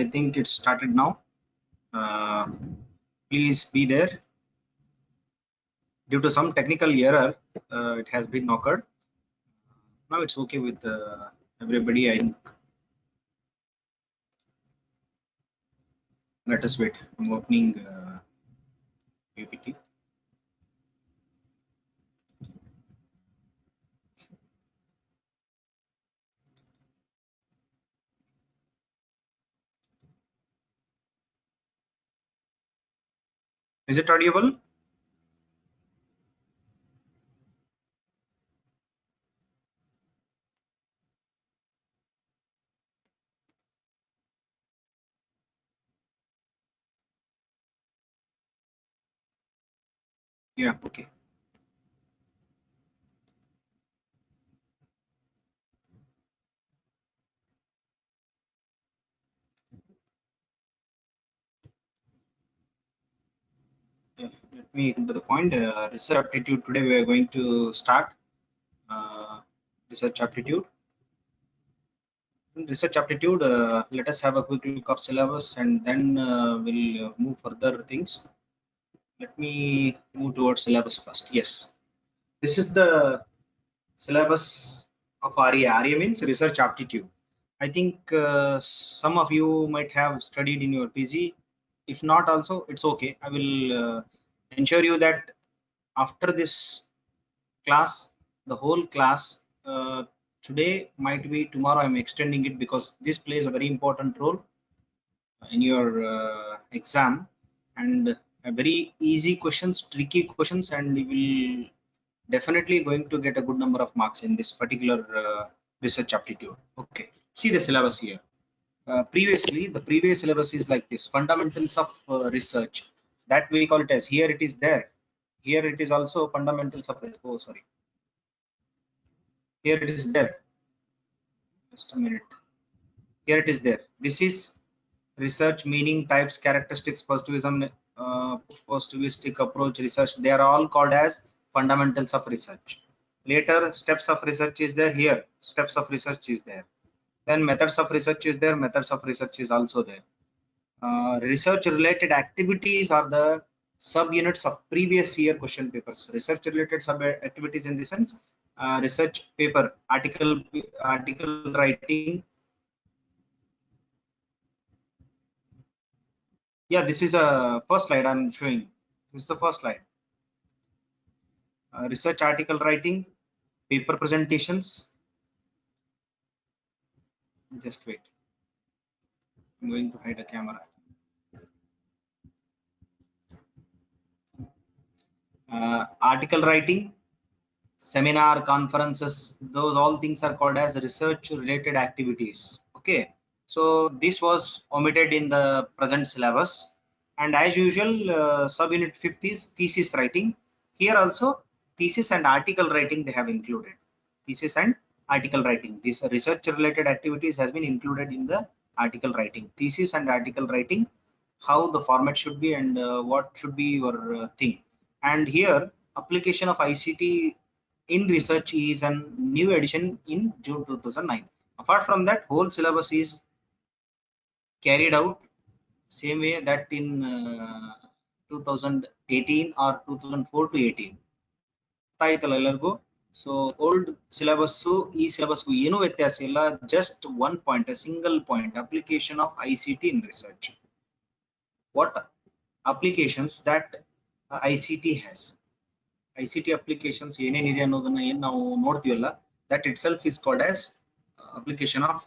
I think it started now. Please be there. Due to some technical error, it has been occurred. Now it's okay with everybody. I think. Let us wait. I'm opening PPT. Is it audible? Yeah, okay. Let me come to the point. Research aptitude. Today we are going to start research aptitude. In research aptitude, let us have a quick look of syllabus and then we'll move further things. Let me move towards syllabus first. Yes, this is the syllabus of RA. RA means research aptitude. I think some of you might have studied in your PG. If not, also it's okay. I will ensure you that after this class, the whole class, today might be tomorrow. I'm extending it because this plays a very important role in your exam, and a very easy questions, tricky questions, and you will definitely going to get a good number of marks in this particular research aptitude. Okay, see the syllabus here. Previously, the previous syllabus is like this: fundamentals of research. That we call it as, here it is there. Here it is also fundamentals of research. Oh, sorry. Here it is there. Just a minute. Here it is there. This is research meaning, types, characteristics, positivism, positivistic approach, research. They are all called as fundamentals of research. Later, steps of research is there. Here, steps of research is there. Then methods of research is there. Methods of research is also there. Research related activities are the subunits of previous year question papers. Research related sub activities in the sense, research paper, article writing. Yeah, this is a first slide I'm showing. This is the first slide. Research article writing, paper presentations. Just wait. I'm going to hide a camera. Article writing, seminar, conferences, those all things are called as research related activities. Okay, so this was omitted in the present syllabus, and as usual, subunit 5th is thesis writing. Here also thesis and article writing they have included. Thesis and article writing, this research related activities has been included in the article writing. Thesis and article writing, how the format should be, and what should be your thing. And here application of ICT in research is a new edition in June 2009. Apart from that, whole syllabus is carried out same way that in 2018 or 2004 to 18. ಗೊತ್ತಾಯ್ತಲ್ಲ ಎಲ್ಲರಿಗೂ. So old syllabus ಈ syllabus ಏನು ವ್ಯತ್ಯಾಸ ಇಲ್ಲ, just one point, a single point, application of ICT in research. What applications that ICT has? ICT applications ಏನೇನಿದೆ ಅನ್ನೋದನ್ನ ಏನು ನಾವು ನೋಡ್ತೀವಲ್ಲ, that itself is called as application of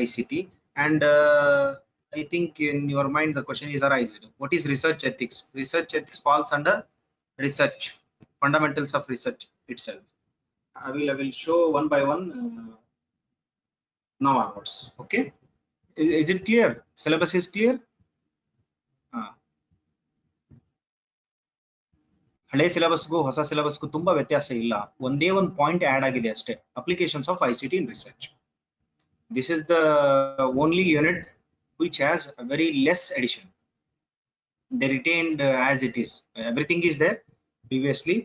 ICT. And I think in your mind the question is arising, what is research ethics? Research ethics falls under research, fundamentals of research itself. I will show one by one now onwards. Okay, is it clear? Syllabus is clear? ಹಳೆ ಸಿಲೆಬಸ್ಗೂ ಹೊಸ ಸಿಲೆಬಸ್ಗೂ ತುಂಬಾ ವ್ಯತ್ಯಾಸ ಇಲ್ಲ, ಒಂದೇ ಒಂದು point add ಆಗಿದೆ ಅಷ್ಟೇ, applications of ICT in research. This is the only unit which has a very less addition. They retained as it is, everything is there previously.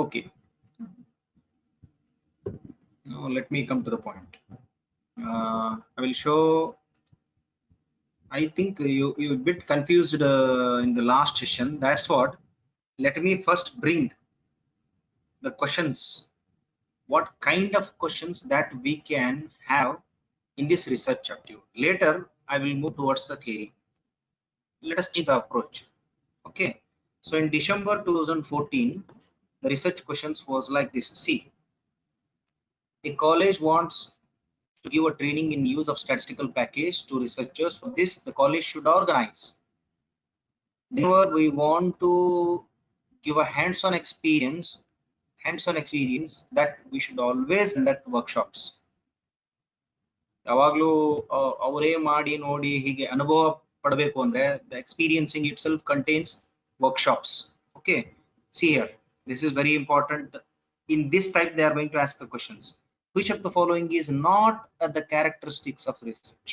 Okay, now let me come to the point. I will show I think you a bit confused in the last session. That's what. Let me first bring the questions. What kind of questions that we can have in this research aptitude. Later, I will move towards the theory. Let us change the approach. Okay. So in December 2014, the research questions was like this. See, a college wants to give a training in use of statistical package to researchers. For this, the college should organize. Whenever we want to give a hands-on experience that we should always conduct workshops. ಯಾವಾಗಲೂ ಅವರೇ ಮಾಡಿ ನೋಡಿ ಹೀಗೆ ಅನುಭವ ಪಡಬೇಕು ಅಂದ್ರೆ the experiencing itself contains workshops. Okay, see here, this is very important. In this type they are going to ask the questions. Which of the following is not the characteristics of research?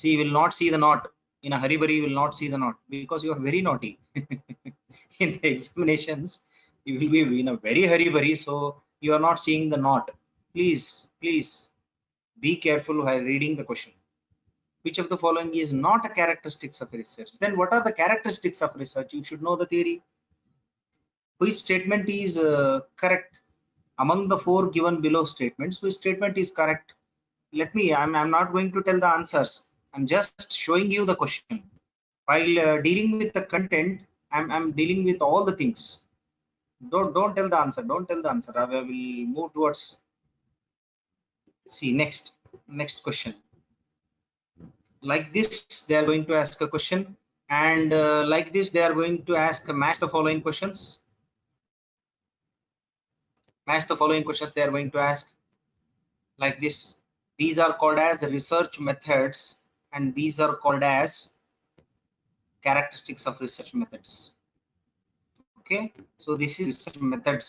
See, you will not see the not in a hurry, you will not see the not because you are very naughty. In the examinations you will be in a very hurry, so you are not seeing the not. Please be careful while reading the question. Which of the following is not a characteristics of research? Then what are the characteristics of research? You should know the theory. Which statement is correct among the four given below statements? Which statement is correct? Let me, I'm not going to tell the answers. I'm just showing you the question. While dealing with the content, I'm dealing with all the things. Don't tell the answer. Don't tell the answer. I will move towards. See, next question. Like this they are going to ask a question, and like this they are going to ask match the following questions. Match the following questions they are going to ask like this. These are called as research methods, and these are called as characteristics of research methods. Okay, so this is research methods.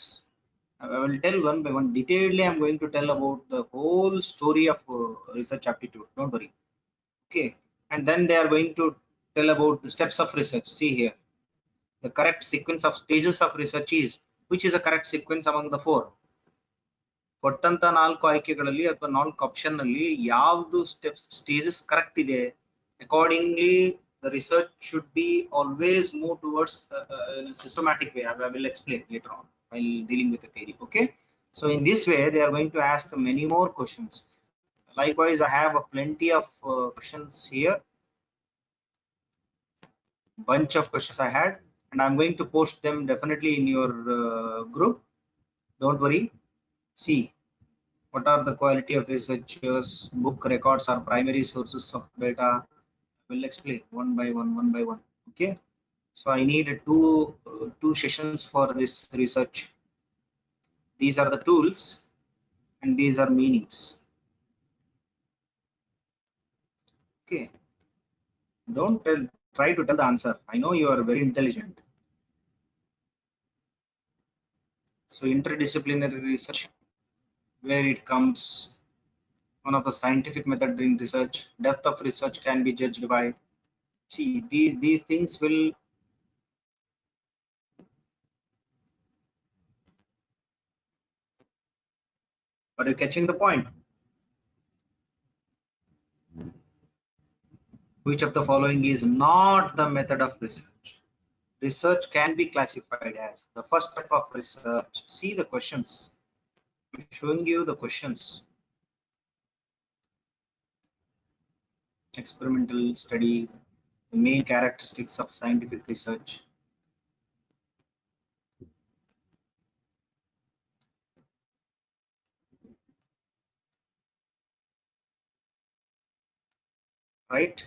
I will tell one by one detailedly. I'm going to tell about the whole story of research aptitude, don't worry. Okay, and then they are going to tell about the steps of research. See here, the correct sequence of stages of research is, which is the correct sequence among the four. ಕೊಟ್ಟಂತ ನಾಲ್ಕು ಆಯ್ಕೆಗಳಲ್ಲಿ ಅಥವಾ ನಾಲ್ಕು option ನಲ್ಲಿ ಯಾವುದು stages correct ಇದೆ, accordingly the research should be always move towards in a systematic way. I will explain later on while dealing with the theory. Okay, so in this way they are going to ask many more questions. Likewise, I have a plenty of questions here, bunch of questions I had, and I'm going to post them definitely in your group. Don't worry. See, what are the quality of researchers? Book records are primary sources of data. We'll explain one by one. Okay, so I need two sessions for this research. These are the tools and these are meanings. Okay, don't try to tell the answer. I know you are very intelligent. So interdisciplinary research, where it comes, one of the scientific method in research. Depth of research can be judged by, see, these things will, are you catching the point? Which of the following is not the method of research? Research can be classified as the first step of research. See the questions. I'm showing you the questions. Experimental study, the main characteristics of scientific research. Right?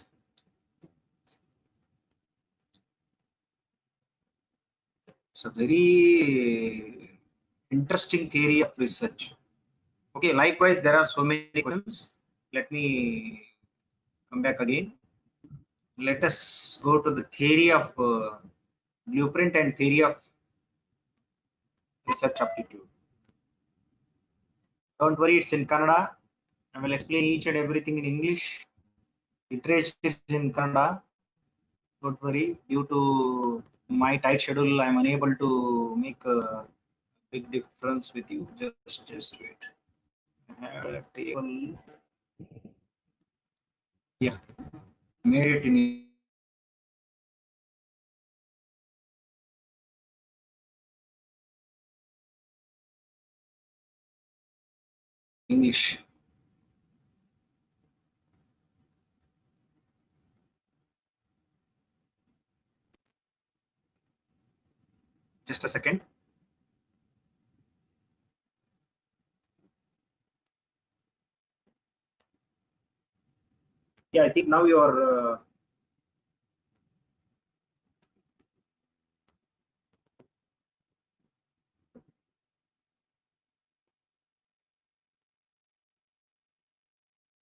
It's a very interesting theory of research. Okay, likewise, there are so many questions. Let me come back again. Let us go to the theory of blueprint and theory of research aptitude. Don't worry, it's in Kannada. I will explain each and everything in English. Literature is in Kannada. Don't worry, due to my tight schedule, I am unable to make a big difference with you. Just wait. I have a table. Yeah, made it in English. Just a second. Yeah, I think now you're.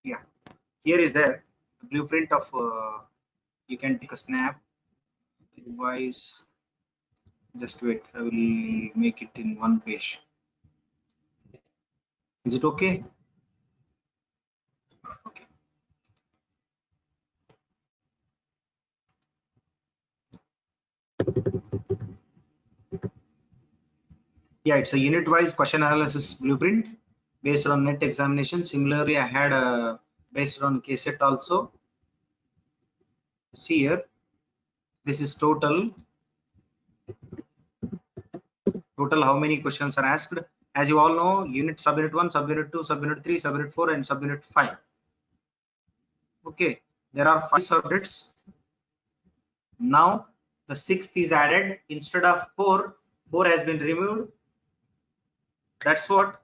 Yeah, here is there blueprint of. You can take a snap. Otherwise, just wait. I will make it in one page. Is it okay? Okay. Yeah, it's a unit-wise question analysis blueprint based on net examination. Similarly, I had a based on KSET also. See here, this is total how many questions are asked. As you all know, unit subunit 1, subunit 2, subunit 3, subunit 4, and subunit 5. Okay, there are 5 subjects. Now the sixth is added. Instead of 4, 4 has been removed. That's what.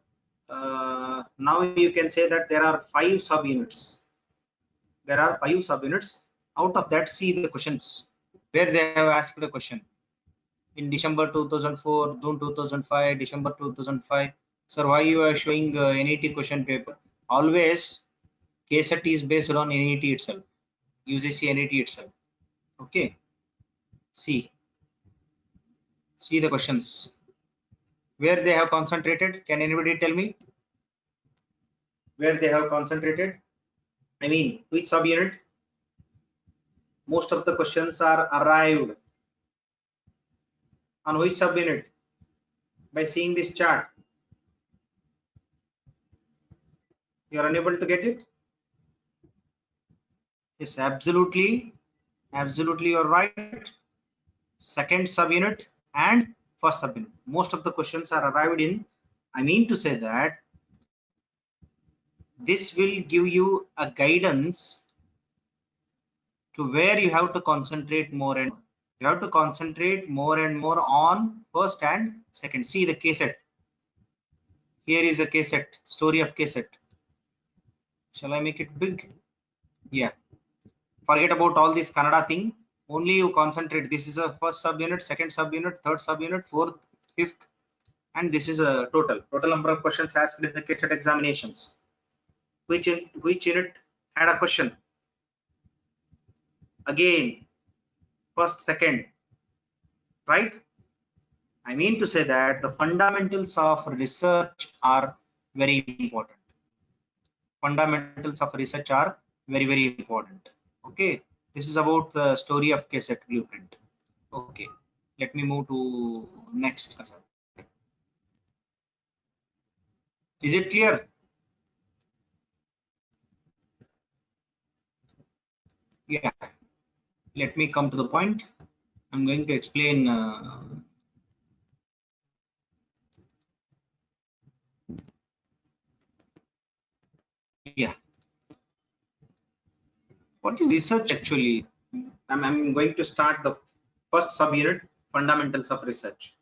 Now you can say that there are 5 subunits. There are 5 subunits. Out of that, see the questions where they have asked a question in December 2004, June 2005, December 2005. Sir, why you are showing NET question paper? Always KSET is based on NET itself, UGC NET itself. Okay, see, see the questions where they have concentrated. Can anybody tell me where they have concentrated? I mean, which subunit? Most of the questions are arrived on which subunit? By seeing this chart, you are unable to get it. Yes, absolutely, absolutely, you're right. Second subunit and first subunit. Most of the questions are arrived in. I mean to say that this will give you a guidance to where you have to concentrate more and more. You have to concentrate more and more on first and second. See the KSET. Here is a KSET, story of KSET. Shall I make it big? Yeah. Forget about all this Kannada thing. Only you concentrate. This is a first subunit, second subunit, third subunit, fourth, fifth, and this is a total number of questions asked in the KSET examinations. Which unit had a question? Again, first, second, right? I mean to say that the fundamentals of research are very important. Fundamentals of research are very important. Okay, this is about the story of KSET blueprint. Okay, let me move to next. Is it clear? Yeah, let me come to the point. I'm going to explain. Yeah, what is research actually? I'm going to start the first subunit, fundamentals of research.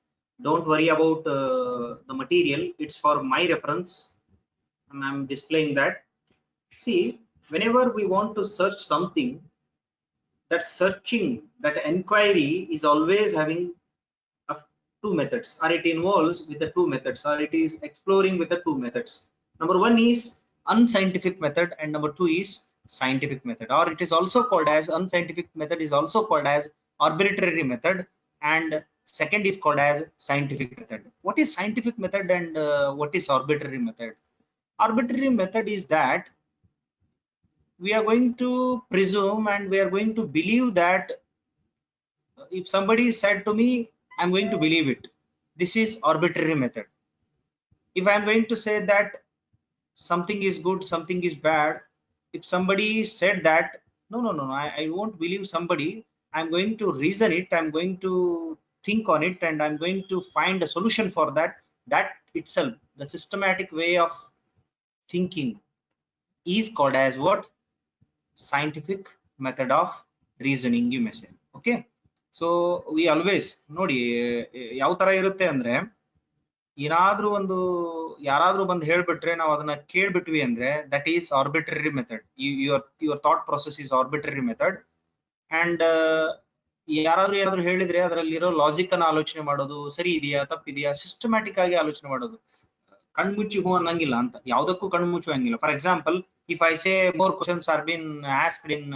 Don't worry about the material, it's for my reference, and I'm displaying that. See, whenever we want to search something, that searching, that inquiry is always having a, two methods, or it involves with the two methods, or it is exploring with the two methods. Number one is unscientific method, and number two is scientific method, or it is also called as unscientific method is also called as arbitrary method, and second is called as scientific method. What is scientific method and what is arbitrary method? Arbitrary method is that we are going to presume and we are going to believe that if somebody said to me, I'm going to believe it. This is arbitrary method. If I'm going to say that something is good, something is bad, if somebody said that No. I won't believe somebody. I'm going to reason it. I'm going to think on it, and I'm going to find a solution for that. That itself, the systematic way of thinking, is called as what? Scientific method of reasoning, you may say. Okay. So we always ನೋಡಿ ಯಾವ ತರ ಇರುತ್ತೆ ಅಂದ್ರೆ, ಏನಾದ್ರೂ ಒಂದು ಯಾರಾದ್ರೂ ಬಂದು ಹೇಳ್ಬಿಟ್ರೆ ನಾವು ಅದನ್ನ ಕೇಳ್ಬಿಟ್ವಿ ಅಂದ್ರೆ that is arbitrary method. Your thought process is arbitrary method. And ಯಾರಾದ್ರೂ ಏನಾದ್ರು ಹೇಳಿದ್ರೆ ಅದರಲ್ಲಿರೋ ಲಾಜಿಕ್ ಅನ್ನ ಆಲೋಚನೆ ಮಾಡೋದು, ಸರಿ ಇದೆಯಾ ತಪ್ಪಿದೆಯಾ, ಸಿಸ್ಟಮ್ಯಾಟಿಕ್ ಆಗಿ ಆಲೋಚನೆ ಮಾಡೋದು. ಕಣ್ಮುಚ್ಚಿ ಹೂ ಅನ್ನಂಗಿಲ್ಲ ಅಂತ, ಯಾವ್ದಕ್ಕೂ ಕಣ್ಮುಚ್ಚು ಹಂಗಿಲ್ಲ. For example, if I say more questions are bin asked in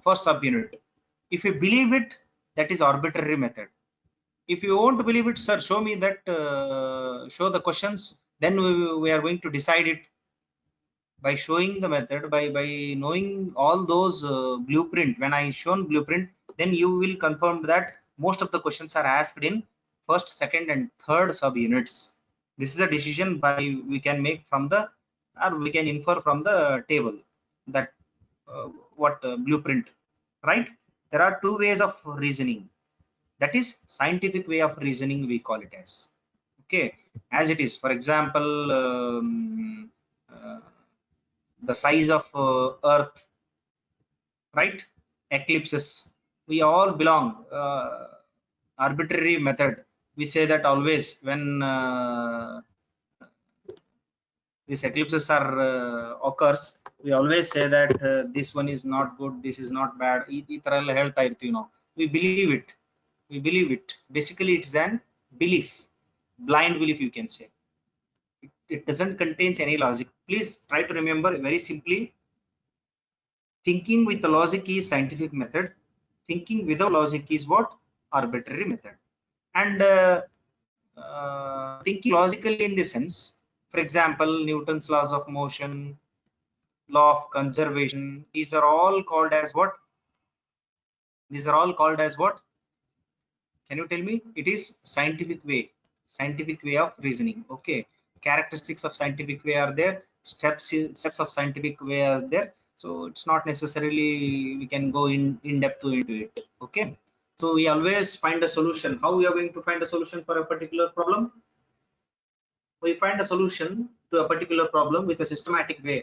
first sub unit, if you believe it, that is arbitrary method. If you won't believe it, sir, show me that, show the questions, then we are going to decide it by showing the method, by knowing all those blueprint. When I shown blueprint, then you will confirm that most of the questions are asked in first, second and third sub units. This is a decision by we can make from the, or we can infer from the table, that what blueprint, right? There are two ways of reasoning. That is scientific way of reasoning, we call it as. Okay. As it is, for example, the size of earth, right? Eclipses, we all belong arbitrary method. We say that always when these eclipses are occurs, we always say that this one is not good, this is not bad. ಈ ತರ ಎಲ್ಲ ಹೇಳ್ತಾ ಇರ್ತೀವಿ ನಾವು. We believe it. We believe it. Basically, it's an belief, blind belief, you can say. It doesn't contain any logic. Please try to remember very simply. Thinking with the logic is scientific method. Thinking without logic is what? Arbitrary method. And thinking logically in the sense, for example, Newton's laws of motion, law of conservation, these are all called as what? These are all called as what? Can you tell me? It is scientific way of reasoning. Okay. Characteristics of scientific way are there, steps of scientific way are there. So it's not necessarily we can go in depth into it. Okay. So we always find a solution. How we are going to find a solution for a particular problem? We find a solution to a particular problem with a systematic way,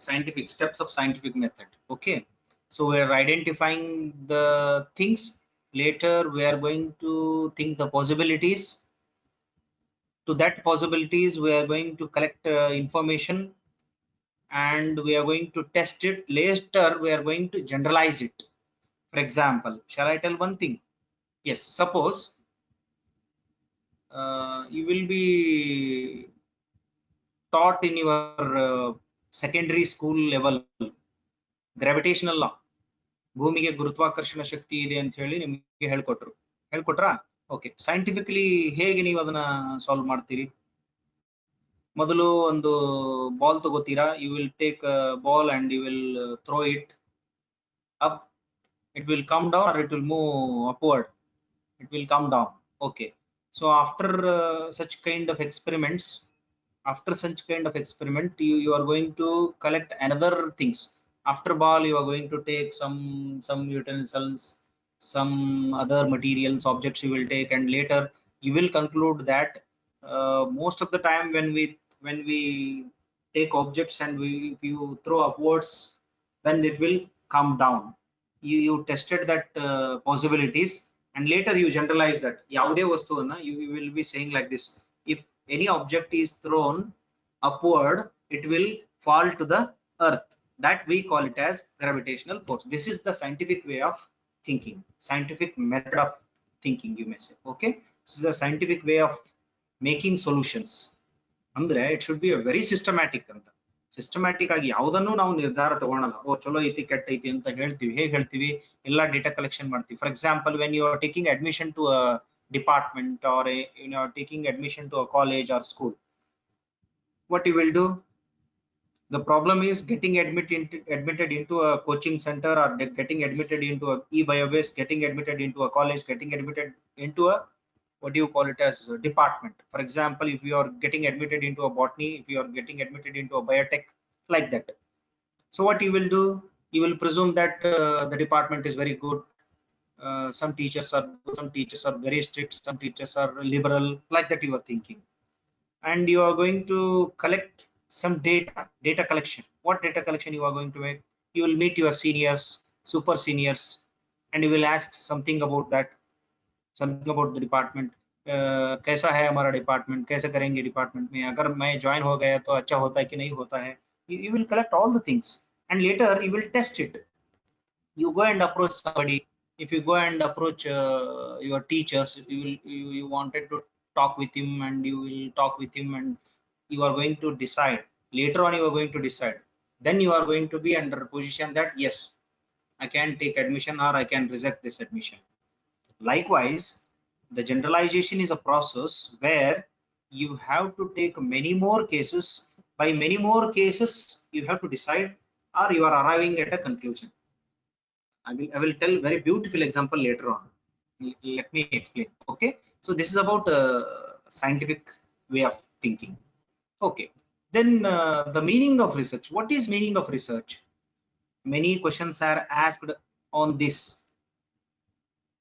scientific steps of scientific method. Okay. So we are identifying the things. Later we are going to think the possibilities. To that possibilities we are going to collect information, and we are going to test it. Later we are going to generalize it. For example, shall I tell one thing? Yes, suppose you will be taught in your secondary school level gravitational law. ಭೂಮಿಗೆ ಗುರುತ್ವಾಕರ್ಷಣ ಶಕ್ತಿ ಇದೆ ಅಂತ ಹೇಳಿ ನಿಮಗೆ ಹೇಳ್ಕೊಟ್ರಾ? Okay. Scientifically ಹೇಗೆ ನೀವು ಅದನ್ನ solve ಮಾಡ್ತೀರಿ? ಮೊದಲು ಒಂದು ಬಾಲ್ ತಗೋತೀರಾ. You will take ball and you will throw it up. It will come down or it will move upward? It will come down. Okay. So after such kind of experiments, you are going to collect another things. After ball you are going to take some utensils, some other materials, objects you will take, and later you will conclude that most of the time when we take objects and if you throw upwards, then it will come down. You tested that possibilities, and later you generalize that ಯಾವುದೇ ವಸ್ತುವನ್ನ you will be saying like this: if any object is thrown upward, it will fall to the earth. That we call it as gravitational force. This is the scientific way of thinking, scientific method of thinking, you may say. Okay. This is a scientific way of making solutions. Andre it should be a very systematic anta. Systematic agi yaudannೂ ನಾವು ನಿರ್ಧಾರ ತಗೊಳ್ಳಲ್ಲ. ಓ ಚಲೋ ಐತಿ ಕೆಟ್ಟ ಐತಿ ಅಂತ ಹೇಳ್ತೀವಿ. ಹೇಗೆ ಹೇಳ್ತೀವಿ? ಎಲ್ಲ ಡೇಟಾ ಕಲೆಕ್ಷನ್ ಮಾಡ್ತೀವಿ. For example, when you are taking admission to a department, or you are taking admission to a college or school, what you will do? The problem is getting admitted into a coaching center, or getting admitted into a e-biobase, getting admitted into a college, getting admitted into a, what do you call it as, a department. For example, if you are getting admitted into a botany, if you are getting admitted into a biotech, like that. So what you will do, you will presume that the department is very good. Some teachers are good, some teachers are very strict, some teachers are liberal, like that you are thinking. And you are going to collect some data collection. What data collection you are going to make? You will meet your seniors, super seniors, and you will ask something about that, something about the department. कैसा है हमारा department, कैसे करेंगे department में, अगर मैं join हो गया तो अच्छा होता है कि नहीं होता है. You will collect all the things and later you will test it. You go and approach somebody. If you go and approach your teachers, you wanted to talk with him, and you will talk with him, and you are going to decide. Later on you are going to decide. Then you are going to be under a position that yes, I can take admission or I can reject this admission. Likewise, the generalization is a process where you have to take many more cases. By many more cases you have to decide, or you are arriving at a conclusion. I will tell very beautiful example later on. Let me explain. Okay. So this is about scientific way of thinking. Okay. Then the meaning of research. What is meaning of research? Many questions are asked on this.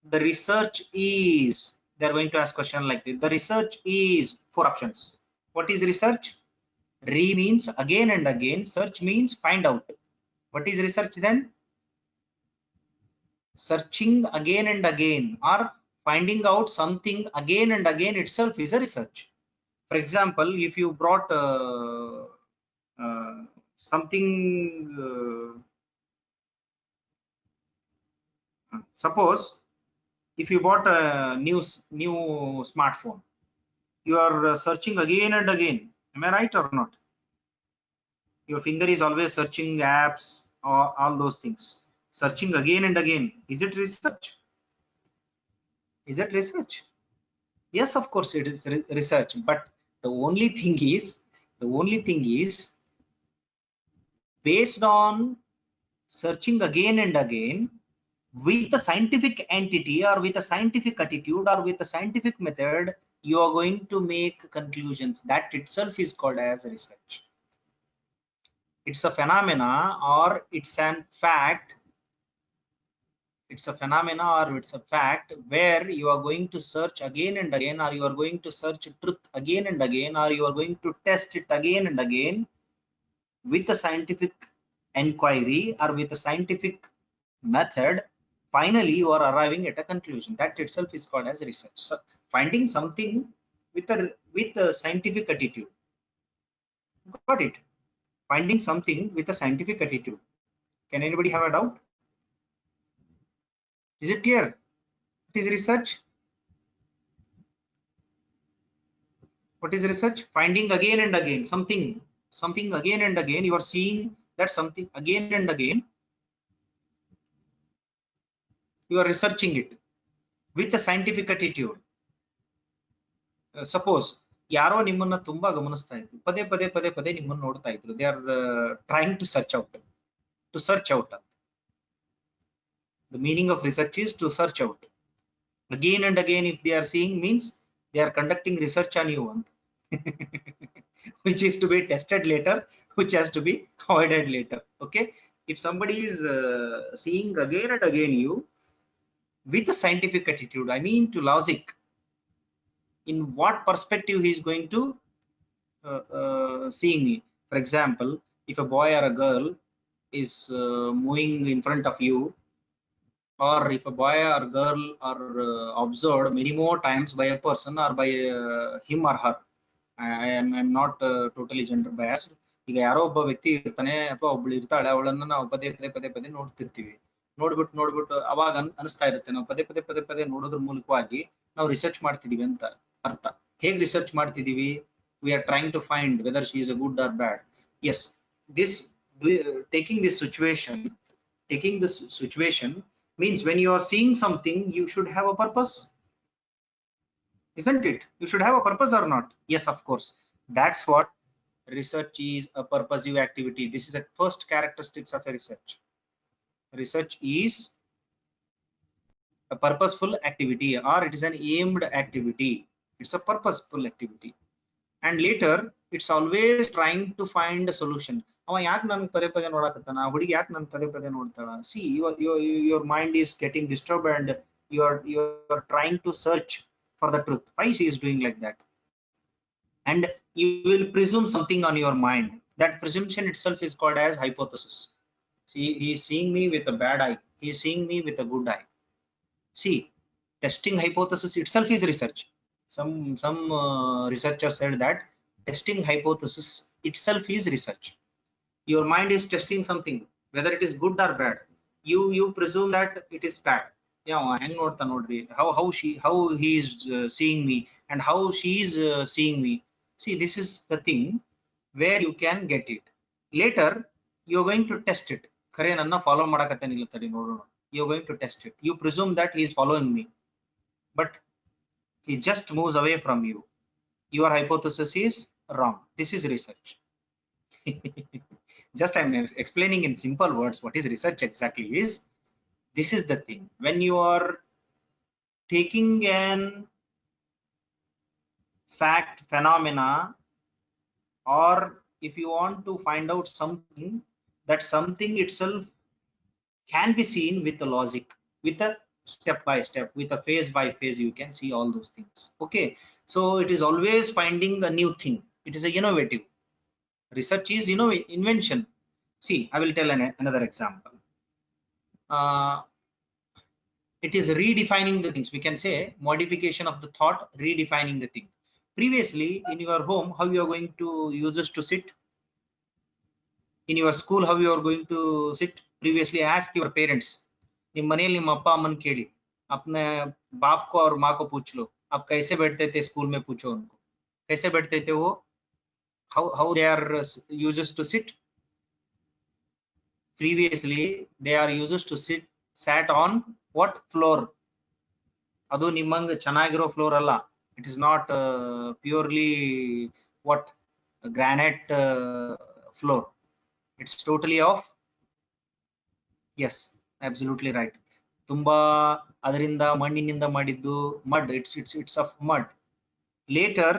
The research is, they're going to ask question like this. The research is, four options. What is research? Re means again and again. Search means find out. What is research then? Searching again and again, or finding out something again and again itself is a research. For example, if you brought something, suppose if you bought a new smartphone, you are searching again and again. Am I right or not? Your finger is always searching apps or all those things. Searching again and again. Is it research? Is it research? Yes, of course it is research, but the only thing is based on searching again and again with a scientific entity or with a scientific attitude or with a scientific method, you are going to make conclusions. That itself is called as research. It's a phenomena or it's an fact. It's a phenomena or it's a fact where you are going to search again and again, or you are going to search truth again and again, or you are going to test it again and again with a scientific inquiry or with a scientific method. Finally you are arriving at a conclusion. That itself is called as research. So finding something with a scientific attitude. Got it? Finding something with a scientific attitude. Can anybody have a doubt? Is it clear? What is research? What is research? Finding again and again something again and again. You are seeing that something again and again. You are researching it with a scientific attitude. Suppose ಯಾರೋ ನಿಮ್ಮನ್ನ ತುಂಬಾ ಗಮನಿಸ್ತಾ ಇದ್ರು, ಪದೇ ಪದೇ ಪದೇ ಪದೇ ನಿಮ್ಮನ್ನ ನೋಡ್ತಾ ಇದ್ರು. They are trying to search out. The meaning of research is to search out. Again and again if they are seeing, means they are conducting research on you, which is to be tested later, which has to be avoided later. Okay. If somebody is seeing again and again you with a scientific attitude, I mean to logic, in what perspective he is going to seeing me. For example, if a boy or a girl is moving in front of you, or if a boy or girl are observed many more times by a person or by him or her. I'm not totally gender biased. ಈಗ ಯಾರೋ ಒಬ್ಬ ವ್ಯಕ್ತಿ ಇರ್ತಾನೆ ಅಥವಾ ಒಬ್ಳು ಇರ್ತಾಳೆ, ಅವಳನ್ನ ನಾವು ಪದೇ ಪದೇ ಪದೇ ಪದೇ ನೋಡ್ತಿರ್ತೀವಿ. ನೋಡ್ಬಿಟ್ಟು ಅವಾಗ ಅನಿಸ್ತಾ ಇರುತ್ತೆ ನಾವು ಪದೇ ಪದೇ ಪದೇ ಪದೇ ನೋಡೋದ್ರ ಮೂಲಕವಾಗಿ ನಾವು ರಿಸರ್ಚ್ ಮಾಡ್ತಿದೀವಿ ಅಂತ ಅರ್ಥ. ಹೇಗೆ ರಿಸರ್ಚ್ ಮಾಡ್ತಿದೀವಿ? We are trying to find whether she is a good or bad. Yes, this taking this situation means when you are seeing something, you should have a purpose, isn't it? You should have a purpose or not? Yes, of course. That's what research is, a purposive activity. This is the first characteristics of a research. Research is a purposeful activity, or it is an aimed activity. It's a purposeful activity. and later it's always trying to find a solution. ಅವ ಯಾಕೆ ನನ್ ಪದೇ ಪದೇ ನೋಡಕತ್ತಾನ, ಆ ಹುಡುಗಿ ಯಾಕೆ ನನ್ ಪದೇ ಪದೇ ನೋಡ್ತಾಳ? See, your mind is getting disturbed and you're trying to search for the truth. Why she is doing like that? And you will presume something on your mind. That presumption itself is called as hypothesis. He is seeing me with a bad eye, he is seeing me with a good eye. See, testing hypothesis itself is research. Some researchers said that testing hypothesis itself is research. Your mind is testing something, whether it is good or bad. You presume that it is bad. Yeah, hang nodta nodri, how he is seeing me and how she is seeing me. See, this is the thing where you can get it. Later you're going to test it. Khare nanna follow madakataniಲ್ಲ ತಡಿ ನೋಡೋಣ. You're going to test it. You presume that he is following me, but he just moves away from you. Your hypothesis is wrong. This is research. Just I'm explaining in simple words what is research exactly is. This is the thing. When you are taking an fact, phenomena, or if you want to find out something, that something itself can be seen with the logic, with a step by step, with a phase by phase, you can see all those things. Okay, so it is always finding a new thing. It is a innovative. Research is invention. See, I will tell another example. It is redefining the things. We can say modification of the thought, redefining the thing. Previously in your home, how you are going to use this to sit? In your school, how you are going to sit? Previously ask your parents. निम मनेली निम अप्पा अम्मन केली, अपने बाप को और माँ को पूछ लो, आप कैसे बैठते थे स्कूल में, पूछो उनको कैसे बैठते थे वो, how they are used to sit. Previously they are used to sat on what floor? ಅದು ನಿಮ್ಮಂಗ ಚೆನ್ನಾಗಿರೋ ಫ್ಲೋರ್ ಅಲ್ಲ. It is not purely what granite floor. It's totally of, yes, absolutely right, ತುಂಬಾ ಅದರಿಂದ ಮಣ್ಣಿನಿಂದ ಮಾಡಿದ್ದು mud. It's of mud. Later,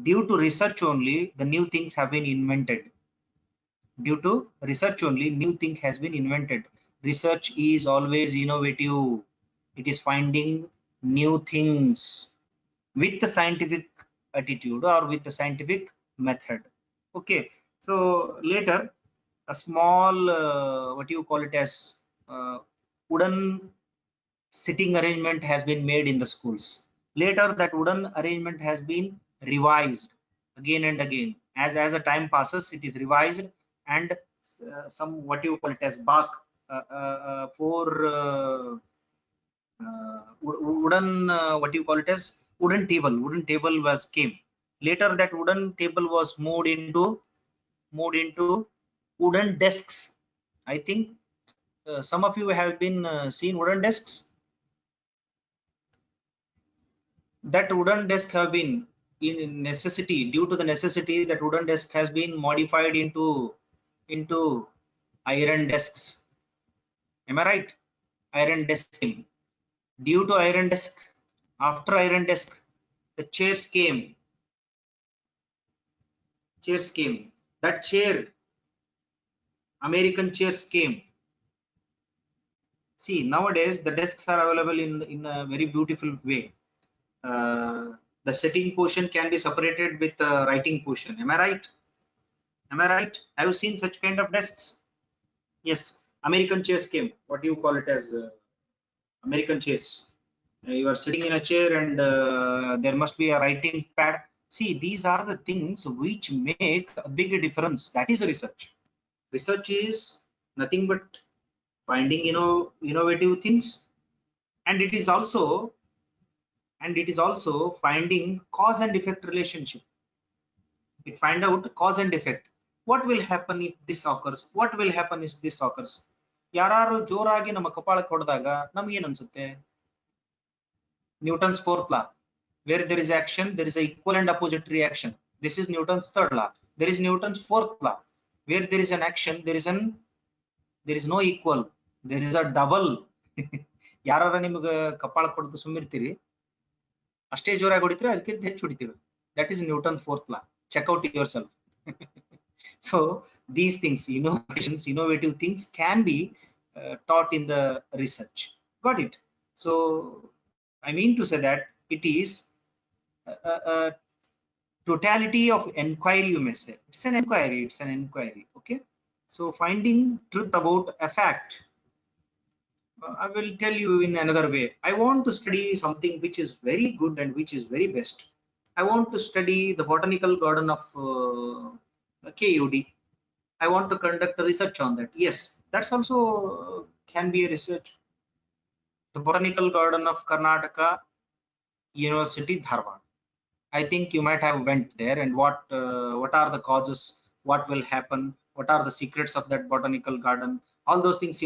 due to research only, the new things have been invented. Due to research only, new thing has been invented. Research is always innovative. It is finding new things with the scientific attitude or with the scientific method. Okay, so later a small what you call it as wooden sitting arrangement has been made in the schools. Later that wooden arrangement has been revised again and again. As the time passes, it is revised, and some what you call it as bark for wooden what you call it as wooden table was came. Later that wooden table was moved into wooden desks. I think some of you have been seen wooden desks. That wooden desk have been in necessity, due to the necessity, that wooden desk has been modified into iron desks. Am I right? Iron desk came. Due to iron desk, after iron desk, the chairs came. That chair, American chairs came. See, nowadays the desks are available in a very beautiful way. The sitting portion can be separated with the writing portion. Am I right? Have you seen such kind of desks? Yes, American chairs came. What do you call it as American chairs? You are sitting in a chair and there must be a writing pad. See, these are the things which make a big difference. That is research. Research is nothing but finding innovative things, and it is also finding cause and effect relationship. It find out cause and effect. What will happen if this occurs? What will happen if this occurs? ಯಾರು ಜೋರಾಗಿ ನಮ್ಮ ಕಪಾಳಕ್ಕೆ ಹೊಡೆದಾಗ ನಮ್ಗೆ ಏನು ಅನ್ಸುತ್ತೆ? Newton's fourth law, where there is action, there is a equal and opposite reaction. This is Newton's third law. There is Newton's fourth law, where there is an action, there is no equal, there is a double. ಯಾರ ನಿಮಗೆ ಕಪಾಳಕ್ಕೆ ಹೊಡೆದು ಸುಮ್ಮಿರ್ತೀರಿ, ಅಷ್ಟೇ ಜೋರಾಗಿ ಹೊಡಿತೀರಿ, ಅದಕ್ಕಿಂತ ಹೆಚ್ಚು ಹೊಡಿತೀರಿ. That is Newton's fourth law. Check out yourself. So these things, innovations, innovative things can be taught in the research. Got it? So I mean to say that it is a totality of inquiry, you may say. It's an inquiry. It's an inquiry. Okay. So finding truth about a fact. I will tell you in another way. I want to study something which is very good and which is very best. I want to study the botanical garden of KUD. I want to conduct a research on that. Yes, that's also can be a research. The botanical garden of Karnataka University, Dharwad. I think you might have went there, and what are the causes? What will happen? What are the secrets of that botanical garden? All those things,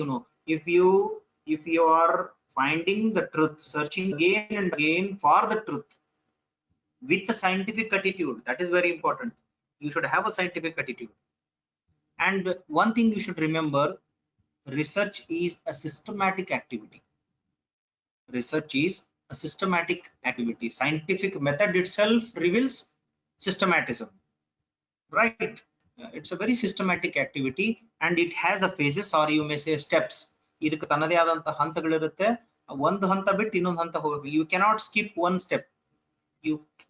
if you are finding the truth, searching again and again for the truth with a scientific attitude, that is very important. You should have a scientific attitude. And one thing you should remember: research is a systematic activity. Research is a systematic activity. Scientific method itself reveals systematism, right? It's a very systematic activity, and it has a phases, or you may say steps. ಇದಕ್ಕೆ ತನ್ನದೇ ಆದಂತ ಹಂತಗಳಿರುತ್ತೆ. ಒಂದು ಹಂತ ಬಿಟ್ಟು ಇನ್ನೊಂದು ಹಂತ ಹೋಗಬೇಕು. You cannot skip one step.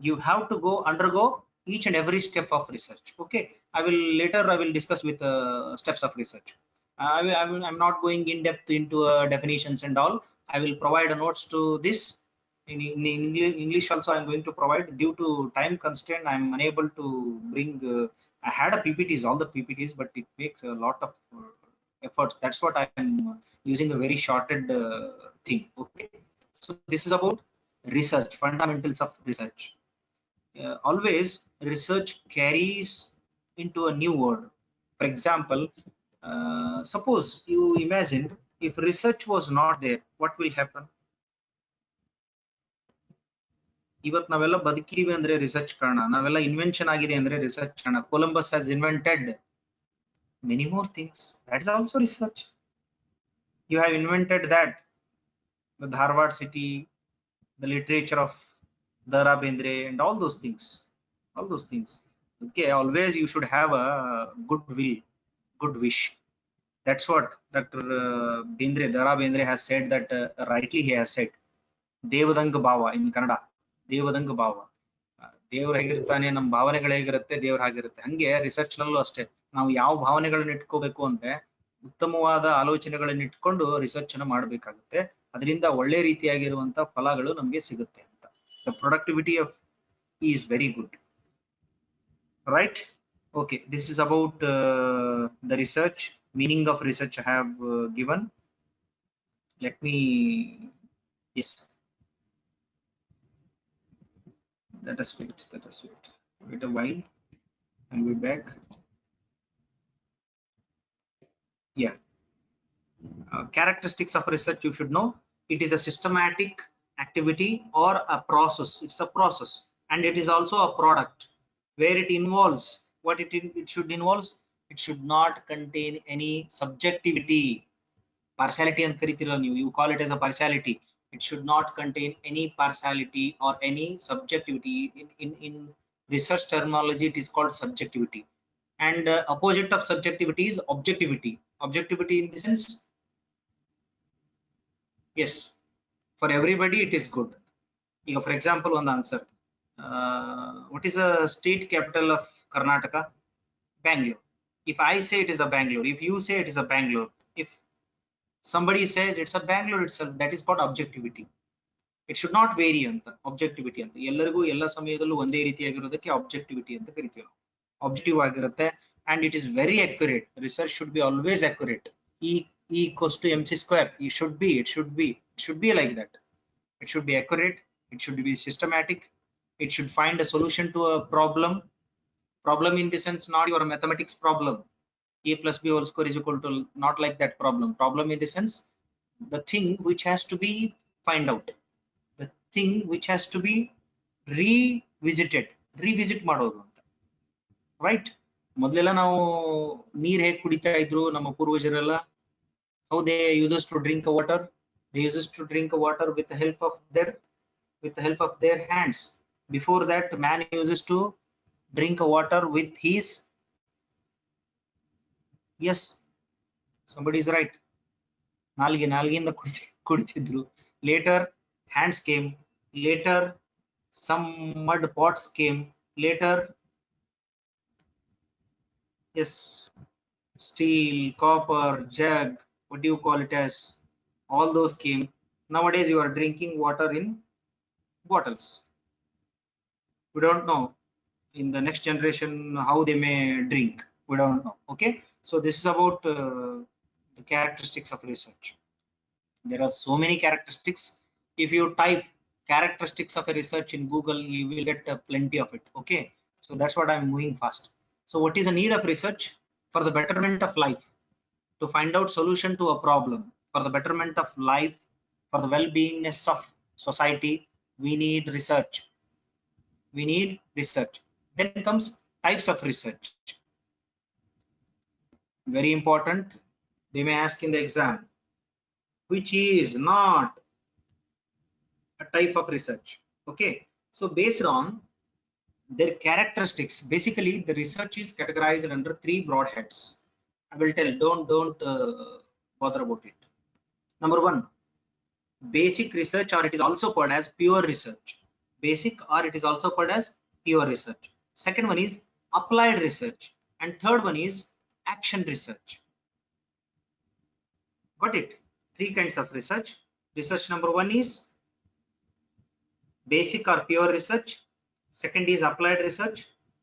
You have to undergo each and every step of research. Okay, I will discuss with steps of research. I'm not going in depth into definitions and all. I will provide notes to this in English also. I'm going to provide. Due to time constraint, I'm unable to bring I had a PPTs, all the PPTs, but it takes a lot of efforts. That's what I'm using a very shorted thing. Okay, so this is about research, fundamentals of research. Always research carries into a new world. For example, suppose you imagine, if research was not there, what will happen? ಇವತ್ತು ನಾವೆಲ್ಲ ಬದುಕಿವಿ ಅಂದ್ರೆ research ಕಾರಣ. ನಾವೆಲ್ಲ invention ಆಗಿದೆ ಅಂದ್ರೆ research ಕಾರಣ. Columbus has invented many more things. That is also research. You have invented that, the Dharwad city, the literature of Dara Bendre, and all those things. All those things. Okay, always you should have a good will, good wish. That's what Dr. Bendre, Dara Bendre has said, that rightly he has said, Devadanga Bhava in Kannada. Devadanga Bhava. ದೇವ್ರು ಹೇಗಿರ್ತಾನೆ, ನಮ್ಮ ಭಾವನೆಗಳು ಹೇಗಿರುತ್ತೆ, ದೇವ್ರು ಹಾಗಿರುತ್ತೆ. ಹಂಗೆ research ನಲ್ಲೂ ಅಷ್ಟೇ. ನಾವು ಯಾವ ಭಾವನೆಗಳನ್ನ ಇಟ್ಕೋಬೇಕು ಅಂದ್ರೆ ಉತ್ತಮವಾದ ಆಲೋಚನೆಗಳನ್ನ ಇಟ್ಕೊಂಡು ರಿಸರ್ಚ್ ಅನ್ನು ಮಾಡಬೇಕಾಗುತ್ತೆ. ಅದರಿಂದ ಒಳ್ಳೆ ರೀತಿಯಾಗಿರುವಂತ ಫಲಗಳು ನಮಗೆ ಸಿಗುತ್ತೆ ಅಂತ. The productivity of is very good, right? Okay, this is about the research. meaning of research I have given. Let me, yes, let us wait a while. I'll be back. Yeah, characteristics of research you should know. It is a systematic activity or a process. It's a process, and it is also a product where it involves what it should involve. It should not contain any subjectivity. Partiality and karitiralla, you call it as a partiality. It should not contain any partiality or any subjectivity. In research terminology, it is called subjectivity. And opposite of subjectivity is objectivity. Objectivity in the sense, yes, for everybody it is good. For example, one answer, what is the state capital of Karnataka? Bangalore. If I say it is a Bangalore, if you say it is a Bangalore, if somebody says it's a Bangalore itself, that is called objectivity. It should not vary anta. Objectivity anta ellarigu ella samayadallu onde ರೀತಿಯಾಗಿರೋದಕ್ಕೆ objectivity ಅಂತ ಕರಿತೀವಿ ನಾವು. Objective ಆಗಿರುತ್ತೆ, and it is very accurate. Research should be always accurate. E equals to mc square. It should be like that. It should be accurate. It should be systematic. It should find a solution to a problem. Problem in the sense, not your mathematics problem, a plus b whole square is equal to, not like that problem. Problem in the sense, the thing which has to be find out, the thing which has to be revisit ಮಾಡೋದು ಅಂತ, right? ಮೊದಲೆಲ್ಲ ನಾವು ನೀರ್ ಹೇಗೆ ಕುಡಿತಾ ಇದ್ರು ನಮ್ಮ ಪೂರ್ವಜರೆಲ್ಲ? how they used to drink water? They used to drink water with the help of their hands. Before that, man uses to drink water with his, yes, somebody is right. ನಾಲ್ಗೆಯಿಂದ ಕುಡಿತಿದ್ರು. Later, hands came. Later, some mud pots came. Later, yes, steel, copper, jug, what do you call it as? All those came. Nowadays, you are drinking water in bottles. We don't know in the next generation how they may drink. We don't know. Okay, so this is about the characteristics of research. There are so many characteristics. If you type characteristics of a research in Google, you will get plenty of it. Okay, so that's what I'm moving fast. So what is the need of research? For the betterment of life, to find out solution to a problem, for the betterment of life, for the well-beingness of society, we need research. We need research. Then comes types of research. Very important. They may ask in the exam, which is not a type of research. Okay, so based on their characteristics, basically the research is categorized under three broad heads. I will tell, don't bother about it. Number one, basic research, or it is also called as pure research. Basic, or it is also called as pure research. Second one is applied research, and third one is action research. Got it? Three kinds of research. Research number one is basic or pure research, second is applied research,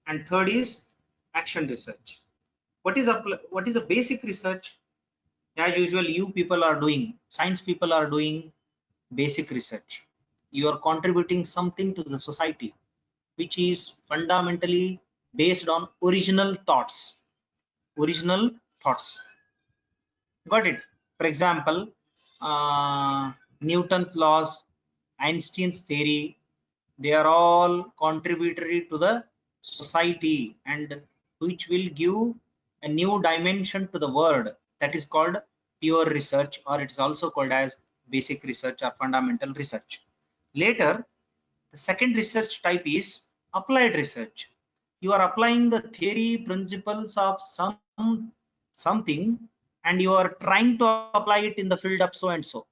and third is action research. What is a basic research? As usual, you people are doing, science people are doing basic research. You are contributing something to the society which is fundamentally based on original thoughts. Original thoughts. Got it? For example, Newton's laws, Einstein's theory, they are all contributory to the society, and which will give a new dimension to the world. That is called pure research, or it is also called as basic research or fundamental research. Later, the second research type is applied research. You are applying the theory principles of something, and you are trying to apply it in the field of so and so.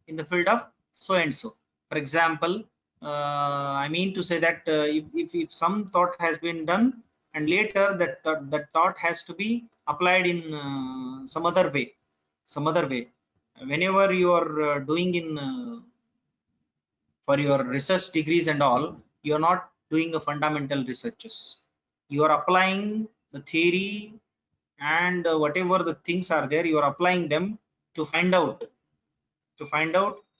In the field of so and so. For example, I mean to say that if some thought has been done, and later that thought has to be applied in some other way. Whenever you are doing in for your research degrees and all, you are not doing a fundamental researches. You are applying the theory, and whatever the things are there, you are applying them to find out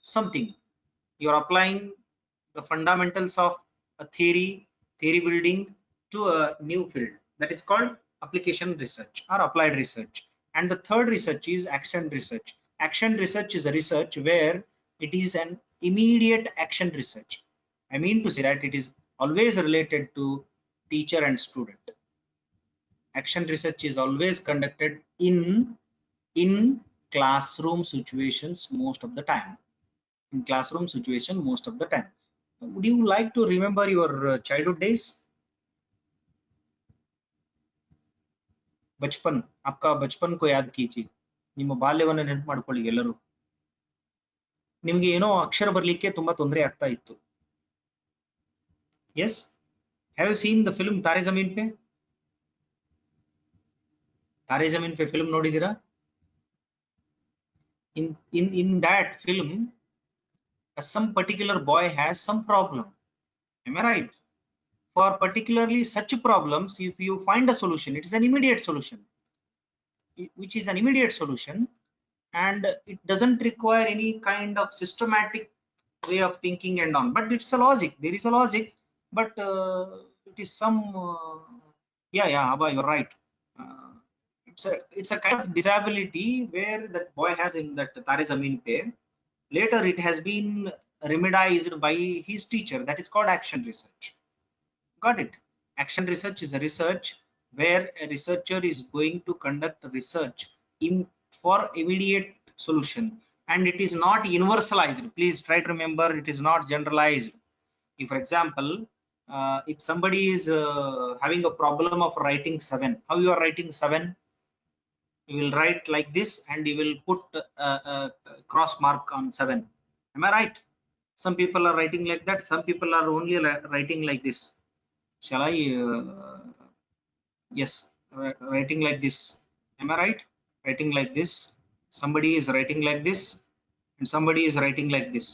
something. You are applying the fundamentals of a theory building to a new field. That is called application research or applied research. And the third research is action research. Action research is a research where it is an immediate action research. I mean to say that it is always related to teacher and student. Action research is always conducted in classroom situations most of the time. In classroom situation most of the time. Would you like to remember your childhood days? बचपन, आपका बचपन को याद कीजिए. ನಿಮ್ಮ ಬಾಲ್ಯವನ್ನು ನೆನಪು ಮಾಡಿಕೊಳ್ಳಿ ಎಲ್ಲರೂ. ನಿಮಗೆ ಏನೋ ಅಕ್ಷರ ಬರಲಿಕ್ಕೆ ತುಂಬಾ ತೊಂದರೆ ಆಗ್ತಾ ಇತ್ತು. Yes, have you seen the film तारे ज़मीन पे? तारे ज़मीन पे film ನೋಡಿದಿರಾ? In that film, some particular boy has some problem. Am I right? For particularly such problems, if you find a solution, it is an immediate solution, which is an immediate solution, and it doesn't require any kind of systematic way of thinking and on. But it's a logic. There is a logic, but it is some yeah, Abba, you're right. It's a kind of disability where that boy has in that Tare Zameen Pe. Later, it has been remedied by his teacher. That is called action research. Got it? Action research is a research where a researcher is going to conduct research for immediate solution, and it is not universalized. Please try to remember, it is not generalized. If, for example, if somebody is having a problem of writing 7, how you are writing 7? You will write like this and you will put a cross mark on 7. Am I right? Some people are writing like that, some people are only writing like this. Shall I yes, writing like this. Am I right? Writing like this. Somebody is writing like this and somebody is writing like this.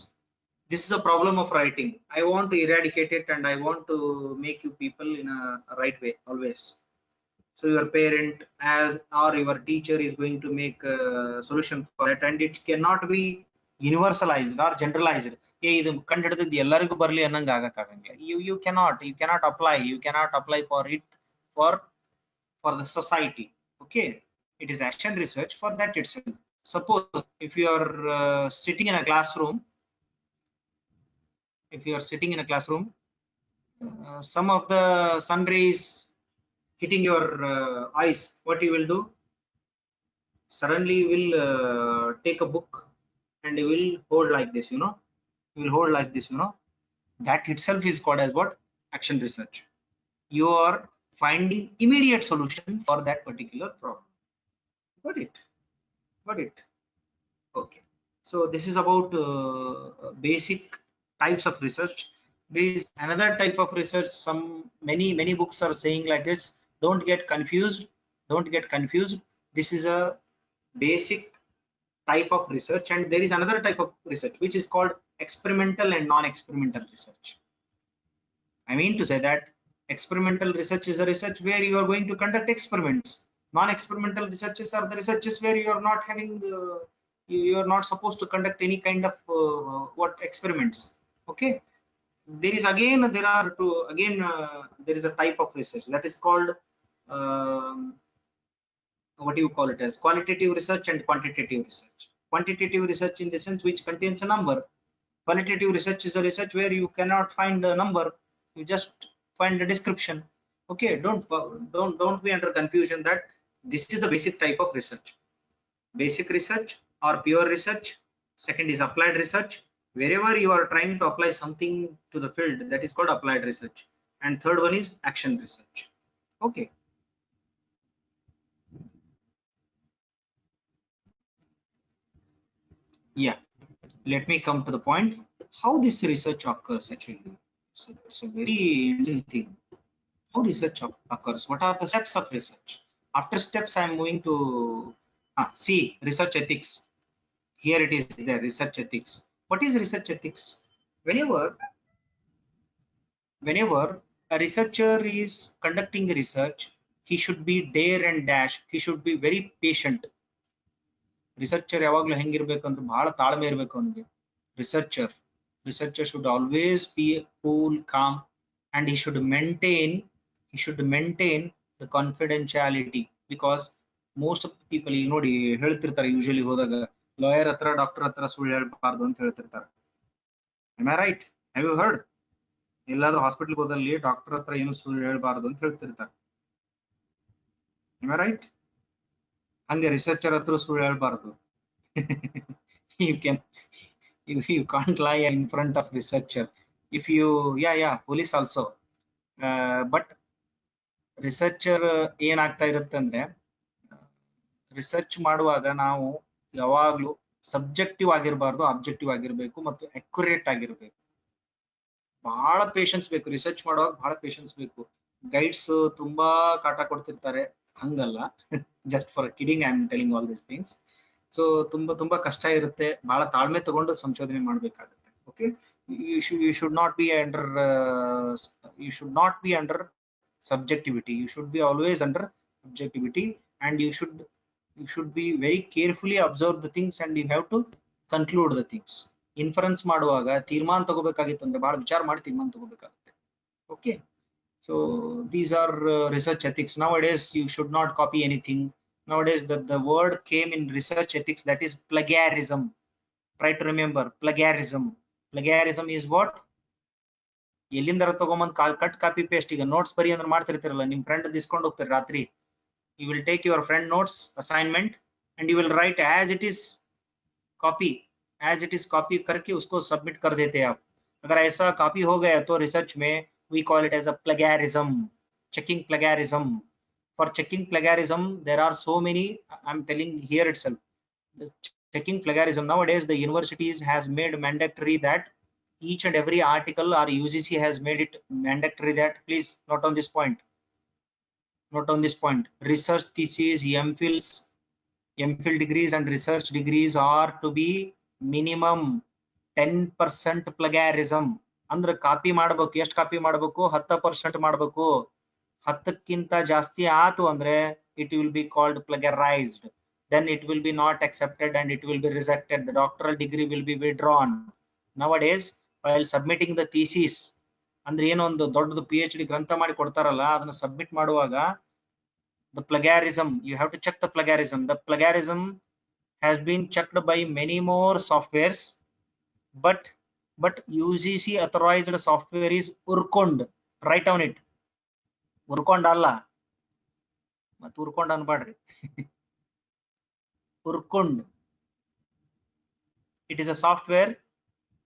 This is a problem of writing. I want to eradicate it and I want to make you people in a right way always. So your parent as or your teacher is going to make a solution for it, and it cannot be universalized or generalized. ಏ ಇದು ಕಂಡಿಡಿದು ಎಲ್ಲರಿಗೂ ಬರಲಿ ಅನ್ನಂಗೆ ಆಗಕ್ಕಾಗಂಗಿಲ್ಲ. You cannot apply for it for the society. Okay, it is action research for that itself. Suppose if you are sitting in a classroom, some of the sun rays hitting your eyes, what you will do? Suddenly you will take a book and you will hold like this, you will hold like this, that itself is called as what? Action research. You are finding immediate solution for that particular problem. Got it? Okay, so this is about basic types of research. There is another type of research. Many books are saying like this. Don't get confused. This is a basic type of research, and there is another type of research which is called experimental and non-experimental research. I mean to say that experimental research is a research where you are going to conduct experiments. Non-experimental researches are the researches where you are not having you are not supposed to conduct any kind of experiments. Okay, there is there is a type of research that is called what do you call it as qualitative research and quantitative research. Quantitative research in the sense which contains a number. Qualitative research is a research where you cannot find a number, you just find a description. Okay, don't be under confusion that this is the basic type of research. Basic research or pure research. Second is applied research. Wherever you are trying to apply something to the field, that is called applied research. And third one is action research. Okay, yeah, let me come to the point how this research occurs. Actually, so it's a very interesting thing. How research occurs? What are the steps of research? After steps, I am moving to see research ethics. Here it is there, research ethics. What is research ethics? Whenever a researcher is conducting research, he should be dare and dash. He should be very patient. Researcher ಯಾವಾಗಲೂ ಹೆಂಗಿರಬೇಕಂದ್ರೆ ಬಹಳ ತಾಳ್ಮೆ ಇರಬೇಕು ಅವನಿಗೆ. Researcher should always be cool, calm, and he should maintain the confidentiality, because most of the people ಈಗ ನೋಡಿ ಹೇಳ್ತಿರ್ತಾರೆ usually ಹೋದಾಗ lawyer ಹತ್ರ ಡಾಕ್ಟರ್ ಹತ್ರ ಸುಳ್ಳು ಹೇಳ್ಬಾರ್ದು ಅಂತ ಹೇಳ್ತಿರ್ತಾರೆ. Am I right? Have you heard? ಎಲ್ಲಾದ್ರೂ ಹಾಸ್ಪಿಟಲ್ಗೆ ಹೋದಲ್ಲಿ ಡಾಕ್ಟರ್ ಹತ್ರ ಏನು ಸುಳ್ಳು ಹೇಳ್ಬಾರ್ದು ಅಂತ ಹೇಳ್ತಿರ್ತಾರೆ. Am I right? ಹಂಗೆ ರಿಸರ್ಚರ್ ಹತ್ರ ಸುಳ್ಳು ಹೇಳ್ಬಾರ್ದು. you can't lie in front of researcher. If you police also, but researcher ಏನಾಗ್ತಾ ಇರುತ್ತೆ ಅಂದ್ರೆ ರಿಸರ್ಚ್ ಮಾಡುವಾಗ ನಾವು ಯಾವಾಗ್ಲೂ ಸಬ್ಜೆಕ್ಟಿವ್ ಆಗಿರಬಾರ್ದು, ಆಬ್ಜೆಕ್ಟಿವ್ ಆಗಿರ್ಬೇಕು ಮತ್ತು ಅಕ್ಯುರೇಟ್ ಆಗಿರ್ಬೇಕು. ಬಹಳ ಪೇಷನ್ಸ್ ಬೇಕು ರಿಸರ್ಚ್ ಮಾಡುವಾಗ, ಬಹಳ ಪೇಷನ್ಸ್ ಬೇಕು. ಗೈಡ್ಸ್ ತುಂಬಾ ಕಾಟ ಕೊಡ್ತಿರ್ತಾರೆ, ಹಂಗಲ್ಲ. Just for kidding I am telling all these things. So ತುಂಬಾ ಕಷ್ಟ ಇರುತ್ತೆ, ಬಹಳ ತಾಳ್ಮೆ ತಗೊಂಡು ಸಂಶೋಧನೆ ಮಾಡಬೇಕಾಗುತ್ತೆ. Okay, you should not be under subjectivity. You should be always under objectivity, and you should be very carefully observe the things, and you have to conclude the things. Inference ಮಾಡುವಾಗ ತೀರ್ಮಾನ ತಗೋಬೇಕಾಗಿತ್ತು ಅಂದ್ರೆ ಬಹಳ ವಿಚಾರ ಮಾಡಿ ತೀರ್ಮಾನ ತಗೋಬೇಕಾಗುತ್ತೆ. Okay, so these are research ethics. Nowadays you should not copy anything. Nowadays the word came in research ethics, that is plagiarism. Try to remember plagiarism. Plagiarism is what? ಎಲ್ಲಿಂದರ ತಗೊಂಬಂದ್ cut copy paste. ಈಗ notes ಬರಿ ಅಂದ್ರೆ ಮಾಡ್ತಿರ್ತಿರಲ್ಲ, ನಿಮ್ friend ಇಸ್ಕೊಂಡು ಹೋಗ್ತಾರೆ ರಾತ್ರಿ. You will take your friend notes assignment and you will write as it is copy करके उसको सबमिट कर देते हैं आप. अगर ऐसा कॉपी हो गया तो रिसर्च में we call it as a plagiarism, checking plagiarism. For checking plagiarism there are so many, I'm telling here itself, checking plagiarism nowadays the universities has made mandatory that each and every article, or UGC has made it mandatory that, please note on this point, note on this point, research thesis, MPhil degrees and research degrees are to be minimum 10% plagiarism. ಅಂದ್ರೆ copy ಮಾಡಬೇಕು, ಎಷ್ಟು copy ಮಾಡಬೇಕು, 10% ಮಾಡಬೇಕು. 10ಕ್ಕಿಂತ ಜಾಸ್ತಿ ಆತು ಅಂದ್ರೆ it will be called plagiarized, then it will be not accepted and it will be rejected, the doctoral degree will be withdrawn. Nowadays while submitting the thesis, ಅಂದ್ರೆ ಏನೋ ಒಂದು ದೊಡ್ಡದು PhD ಗ್ರಂಥ ಮಾಡಿ ಕೊಡ್ತಾರಲ್ಲ, ಅದನ್ನ ಸಬ್ಮಿಟ್ ಮಾಡುವಾಗ the plagiarism, you have to check the plagiarism. The plagiarism has been checked by many more softwares, but UGC authorized software is Urkund. Write down it. Urkund alla, mat Urkund anbadri. Urkund. It is a software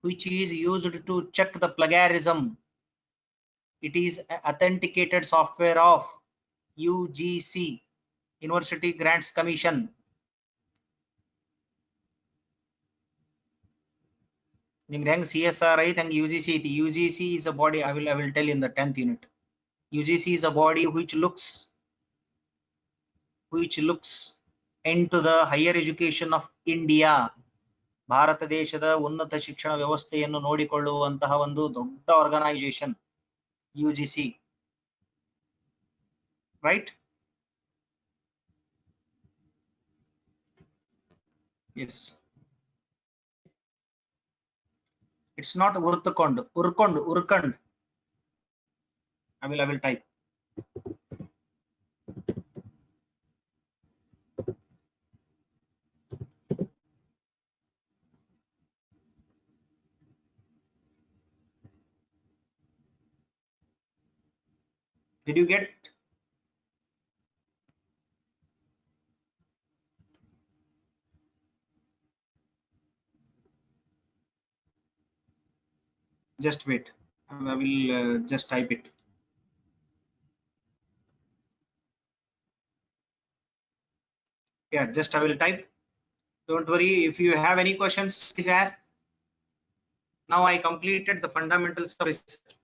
which is used to check the plagiarism. It is authenticated software of UGC, University Grants Commission. ನಿಮ್ದು ಹೆಂಗ್ CSR ಐತೆ ಹಂಗೆ UGC ಐತಿ. UGC is a body, I will tell you in the 10th unit. UGC is a body which looks into the higher education of India. Bharat ದೇಶದ ಉನ್ನತ ಶಿಕ್ಷಣ ವ್ಯವಸ್ಥೆಯನ್ನು ನೋಡಿಕೊಳ್ಳುವಂತಹ ಒಂದು ದೊಡ್ಡ organisation UGC, right? Yes, it's not Urkund. I will type. Did you get? Just wait, I will just type it. Yeah, just I will type. Don't worry, if you have any questions please ask. Now I completed the fundamentals of research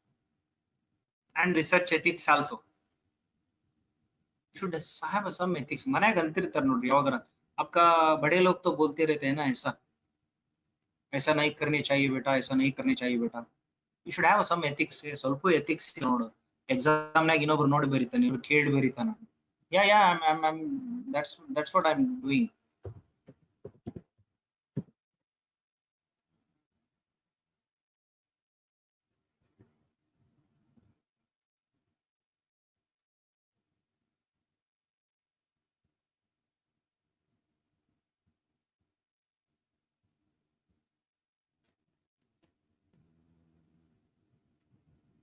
and research ethics also. Should have some ethics. मनाग अंतिरतर नोड्री यावगर आपका बड़े लोग तो बोलते रहते हैं ना, ऐसा नहीं करनी चाहिए बेटा, ऐसा नहीं करनी चाहिए बेटा. You should have some ethics. ಸ್ವಲ್ಪ ethics ನೋಡು. ಎಕ್ಸಾಮ್ ನಾಗ ಇನ್ನೊಬ್ರು ನೋಡಿ ಬರೀತಾನೆ, ಇವ್ರು ಕೇಳಿ ಬರೀತಾನ. Yeah, I'm that's what I'm doing.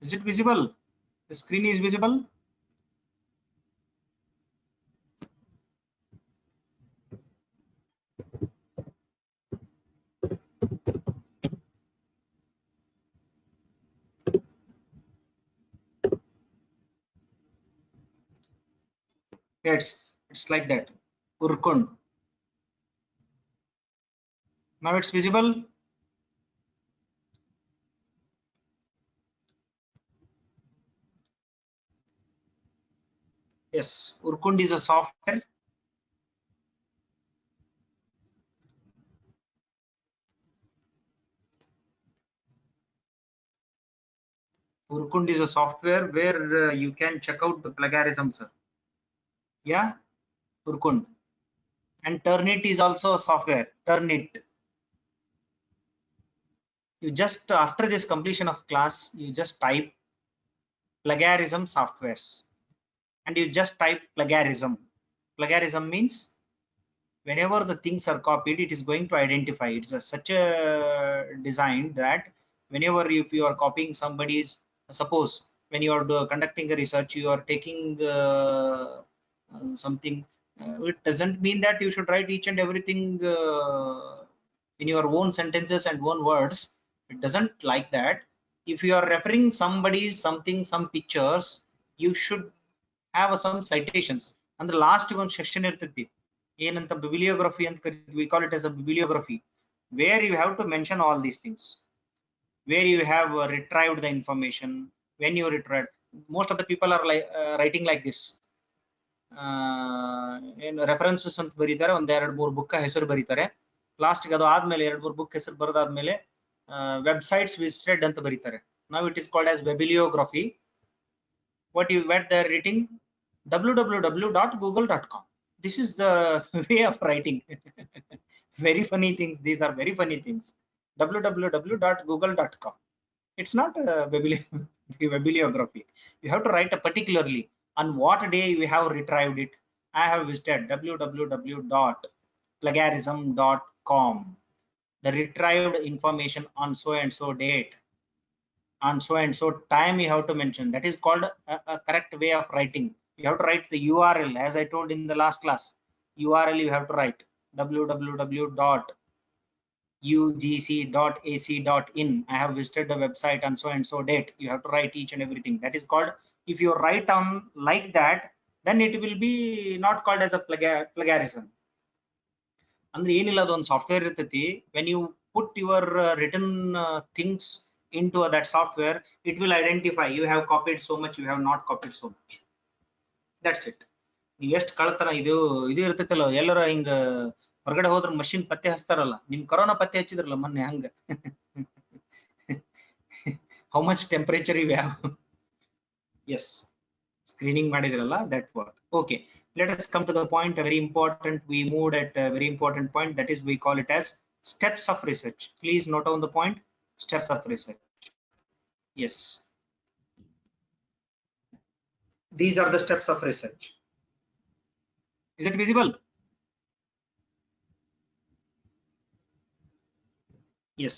Is it visible? The screen is visible. Yeah, it's like that. Urkund. Now it's visible. Yes, Urkund is a software. Urkund is a software where you can check out the plagiarisms. Yeah, Urkund. And Turnit is also a software. Turnit. You just after this completion of class, you just type plagiarism softwares and you just type plagiarism. Plagiarism means whenever the things are copied, it is going to identify. It's such a design that whenever if you are copying somebody's, suppose when you are conducting a research, you are taking something, it doesn't mean that you should write each and everything in your own sentences and own words. It doesn't like that. if you are referring somebody's something, some pictures, you should have some citations. And the last one section irtati ಏನಂತ bibliography ಅಂತ ಕರಿತೀವಿ, we call it as a bibliography, where you have to mention all these things, where you have retrieved the information, when you retrieved. Most of the people are like writing like this, ಏನು references ಅಂತ ಬರೀತಾರೆ, ಒಂದ್ ಎರಡು ಮೂರು book ಹೆಸರು ಬರೀತಾರೆ, last ಗೆ ಅದು ಆದ್ಮೇಲೆ ಎರಡು ಮೂರು ಬುಕ್ ಹೆಸರು ಬರೆದಾದ್ಮೇಲೆ ವೆಬ್ಸೈಟ್ಸ್ ವಿಸಿಟೆಡ್ ಅಂತ ಬರೀತಾರೆ. ನಾವು it is called as bibliography. what they're writing, www.google.com. This is the way of writing. Very funny things, these are very funny things. www.google.com. It's not a bibliography. You have to write a particularly on what day you have retrieved it. I have visited www.plagiarism.com. the retrieved information on so and so date, on so and so time you have to mention. That is called a correct way of writing. You have to write the URL, as I told in the last class. URL you have to write www.ugc.ac.in. I have visited the website on so and so date. You have to write each and everything. That is called, if you write on like that, then it will be not called as a plagiarism. ಅಂದ್ರೆ ಏನಿಲ್ಲ, ಅದೊಂದು software ಇರ್ತೈತಿ. when you put your written things into that software, it will identify you have copied so much, you have not copied so much. That's it. ನೀವು ಎಷ್ಟು ಕಳ್ತನ ಇದು ಇರ್ತೈತಲ್ಲ, ಎಲ್ಲರ ಹಿಂಗ ಹೊರಗಡೆ ಹೋದ್ರ ಮಷಿನ್ ಪತ್ತೆ ಹಚ್ತಾರಲ್ಲ, ನಿಮ್ ಕೊರೋನಾ ಪತ್ತೆ ಹಚ್ಚಿದ್ರಲ್ಲ ಮೊನ್ನೆ ಹಂಗ. How much temperature you have, yes screening ಮಾಡಿದ್ರಲ್ಲ, that what. Okay, let us come to the point, a very important, we moved at a very important point, that is we call it as steps of research. Please note down the point, steps of research. Yes, these are the steps of research. Is it visible? Yes.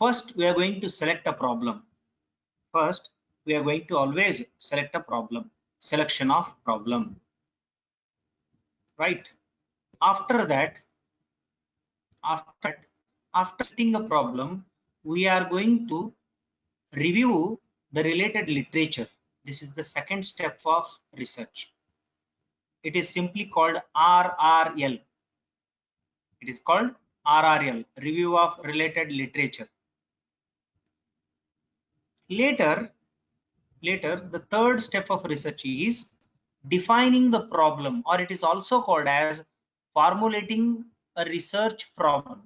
First we are going to select a problem. First we are going to always select a problem, selection of problem, right? After selecting a problem, we are going to review the related literature. This is the second step of research. It is simply called RRL. It is called RRL, review of related literature. Later, the third step of research is defining the problem, or it is also called as formulating a research problem.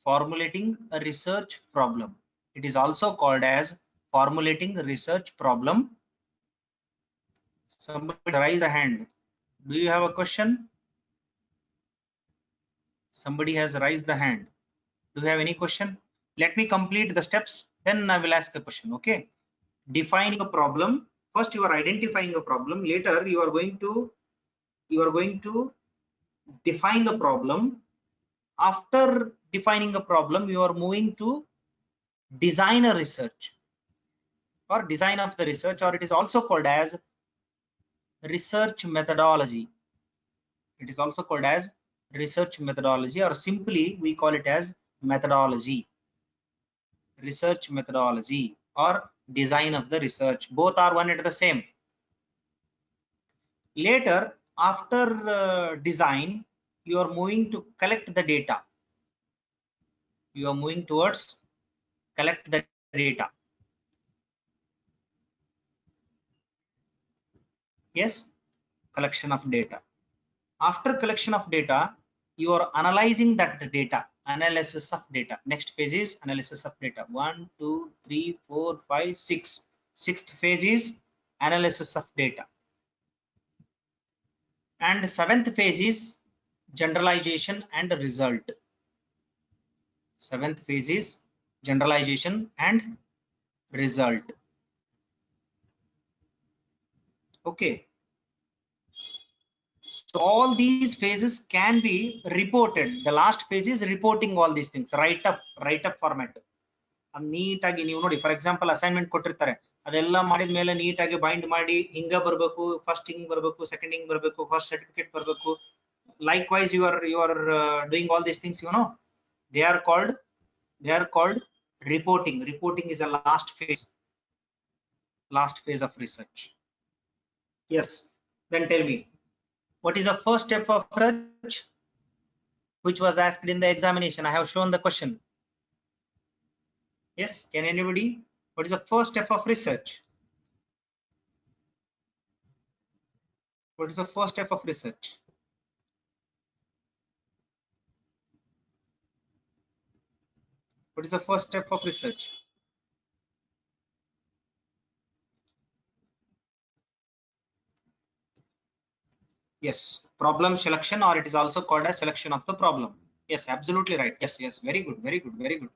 Formulating a research problem. It is also called as formulating a research problem. Somebody raise a hand. Do you have a question? Somebody has raised the hand. Do you have any question? Let me complete the steps, then I will ask a question. Okay, defining a problem. First you are identifying a problem. Later you are going to define the problem. After defining a problem, you are moving to design a research, or design of the research, or it is also called as research methodology. It is also called as research methodology, or simply we call it as methodology. Research methodology or design of the research, both are one and the same. Later, after design, you are moving to collect the data. You are moving towards collect the data. Yes, collection of data. After collection of data, you are analyzing that data. Analysis of data. Next phase is analysis of data. 1 2 3 4 5 6. Sixth phase is analysis of data, and seventh phase is generalization and result. Seventh phase is generalization and result. Okay, so all these phases can be reported. The last phase is reporting all these things. Write up format. ನೀಟಾಗಿ ನೀವು ನೋಡಿ, for example assignment ಕೊಟ್ಟಿರ್ತಾರೆ, ಅದೆಲ್ಲ ಮಾಡಿದ ಮೇಲೆ ನೀಟಾಗಿ bind ಮಾಡಿ ಹಿಂಗ ಬರಬೇಕು, ಫಸ್ಟ್ ಹಿಂಗ್ ಬರಬೇಕು, ಸೆಕೆಂಡ್ ಹಿಂಗ್ ಬರಬೇಕು, ಫಸ್ಟ್ ಸರ್ಟಿಫಿಕೇಟ್ ಬರಬೇಕು. Likewise you are doing all these things, you know, they are called Reporting. Reporting is a last phase of research. Yes. Then tell me, what is the first step of research which was asked in the examination? I have shown the question. Yes, can anybody? What is the first step of research? What is the first step of research? What is the first step of research? Yes, problem selection, or it is also called as selection of the problem. Yes, absolutely right. Yes, yes, very good, very good, very good.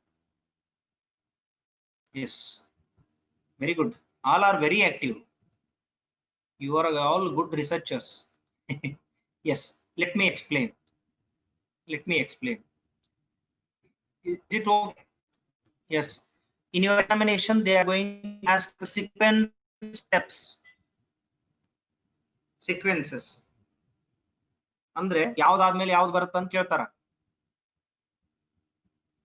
Yes, very good. All are very active. You are all good researchers. Yes, let me explain. Let me explain. Is it okay? Yes. In your examination, they are going to ask the sequence steps. Sequences. ಅಂದ್ರೆ ಯಾವ್ದಾದ್ಮೇಲೆ ಯಾವ್ದು ಬರುತ್ತೆ ಅಂತ ಕೇಳ್ತಾರ.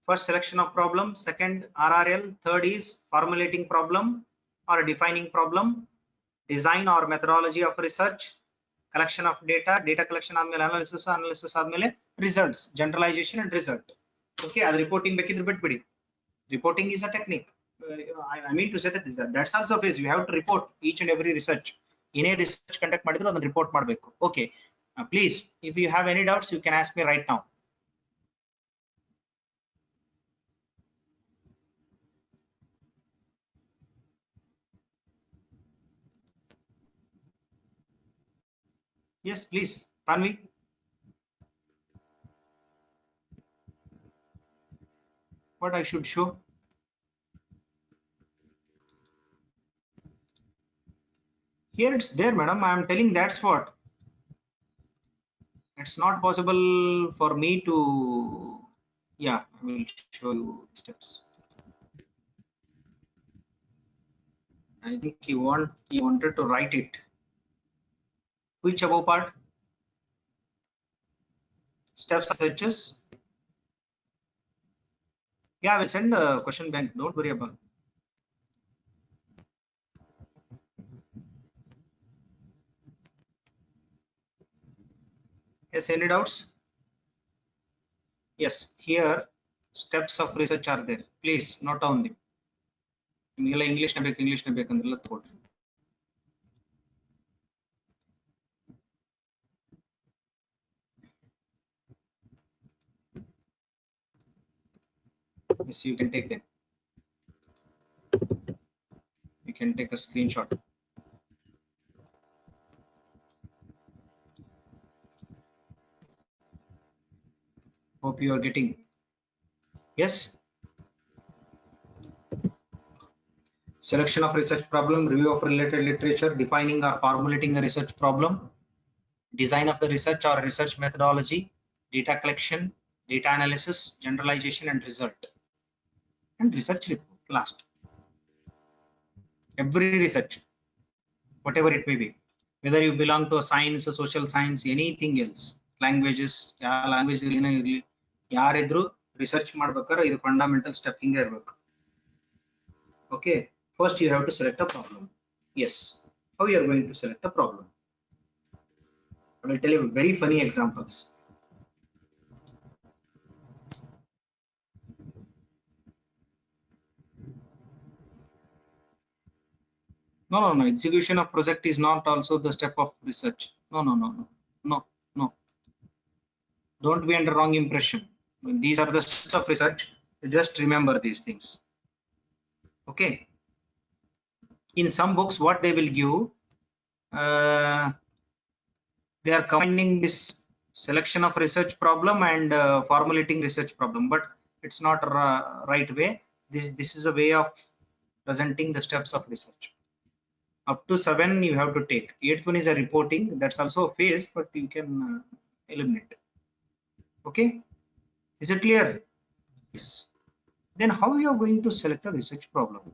First, selection of problem. Second, RRL. Third is formulating problem or defining problem. Design or methodology of research. Collection of data. Data collection ಆದ್ಮೇಲೆ analysis. Analysis ಆದ್ಮೇಲೆ results. Generalization and result. Okay, ಅದು reporting ಬೇಕಿದ್ರೆ ಬಿಟ್ಬಿಡಿ. Reporting is a technique. I mean to say that that's also a phase. You have to report each and every research. ಏನೇ research conduct ಮಾಡಿದ್ರು ಅದನ್ನ report ಮಾಡಬೇಕು. Okay, please, if you have any doubts, you can ask me right now. Yes, please, Tanvi. What I should show? Here it's there, madam. I am telling that's what. It's not possible for me to. Yeah, I will show you steps. I think he wanted to write it. Which above part? Steps searches. Yeah, I will send a question bank. Don't worry about it. Yes, any doubts? Yes, here steps of research are there. Please note down them. ನಿಮಗೆಲ್ಲ ಇಂಗ್ಲಿಷ್ನ ಬೇಕಂದ್ರೆಲ್ಲ ತಗೊಳ್ರಿ. Yes, you can take them. You can take a screenshot. Hope you are getting. Yes. Selection of research problem, review of related literature, defining or formulating a research problem, design of the research or research methodology, data collection, data analysis, generalization and result, and research report last. Every research, whatever it may be, whether you belong to a science, a social science, anything else, languages, language ಏನೇ ಇರಲಿ, ಯಾರಿದ್ರು research ಮಾಡ್ಬೇಕಾದ್ರೆ ಇದು fundamental step ಹಿಂಗೆ ಇರಬೇಕು. Okay, first you have to select a problem. Yes, how you are going to select a problem? I will tell you very funny examples. No. Execution of project is not also the step of research. No. Don't be under wrong impression. These are the steps of research. Just remember these things. Okay. In some books, what they will give, they are combining this selection of research problem and formulating research problem, but it's not right way. This is a way of presenting the steps of research. Up to 7 you have to take. 8th one is a reporting. That's also a phase, but you can eliminate. Okay, is it clear? Yes. Then how you are going to select a research problem?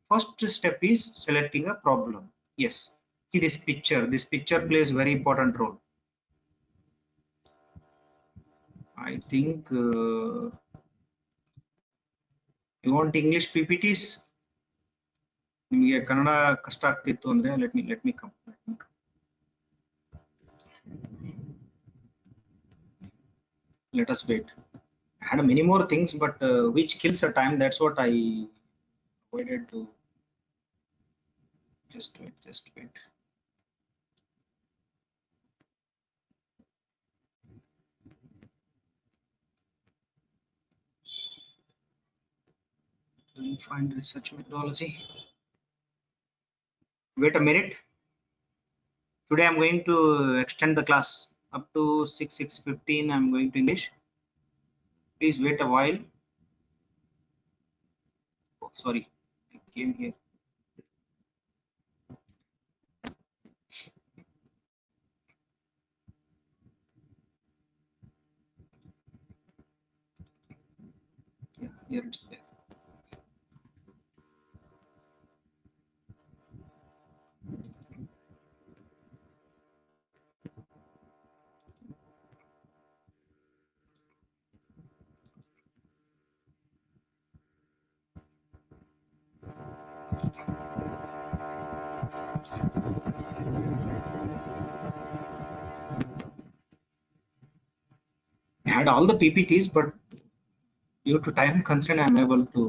First step is selecting a problem. Yes, see this picture. This picture plays very important role. I think You want English PPTs? ನಿಮಗೆ ಕನ್ನಡ ಕಷ್ಟ ಆಗ್ತಿತ್ತು ಅಂದ್ರೆ let me come. Let us wait. I had many more things, but which kills the time. That's what I avoided to. Just wait. Just wait. Let me find research methodology. Wait a minute. Today I'm going to extend the class up to 6:15. I'm going to English. Please wait a while. Oh, sorry, I came here. Yeah, here it's there. I had all the PPTs, but due to time constraint, I'm able to.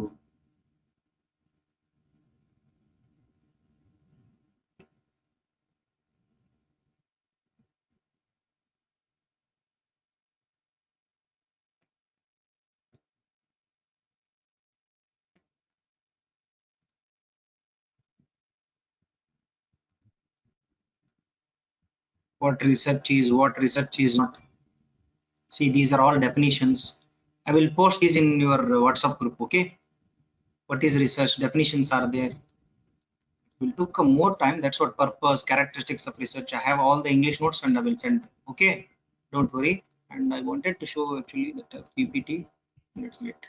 What research is not. See, these are all definitions. I will post these in your WhatsApp group, okay? What is research? Definitions are there. It will took more time. That's what purpose, characteristics of research. I have all the English notes and I will send. Okay, don't worry. And I wanted to show actually that PPT. Let's wait.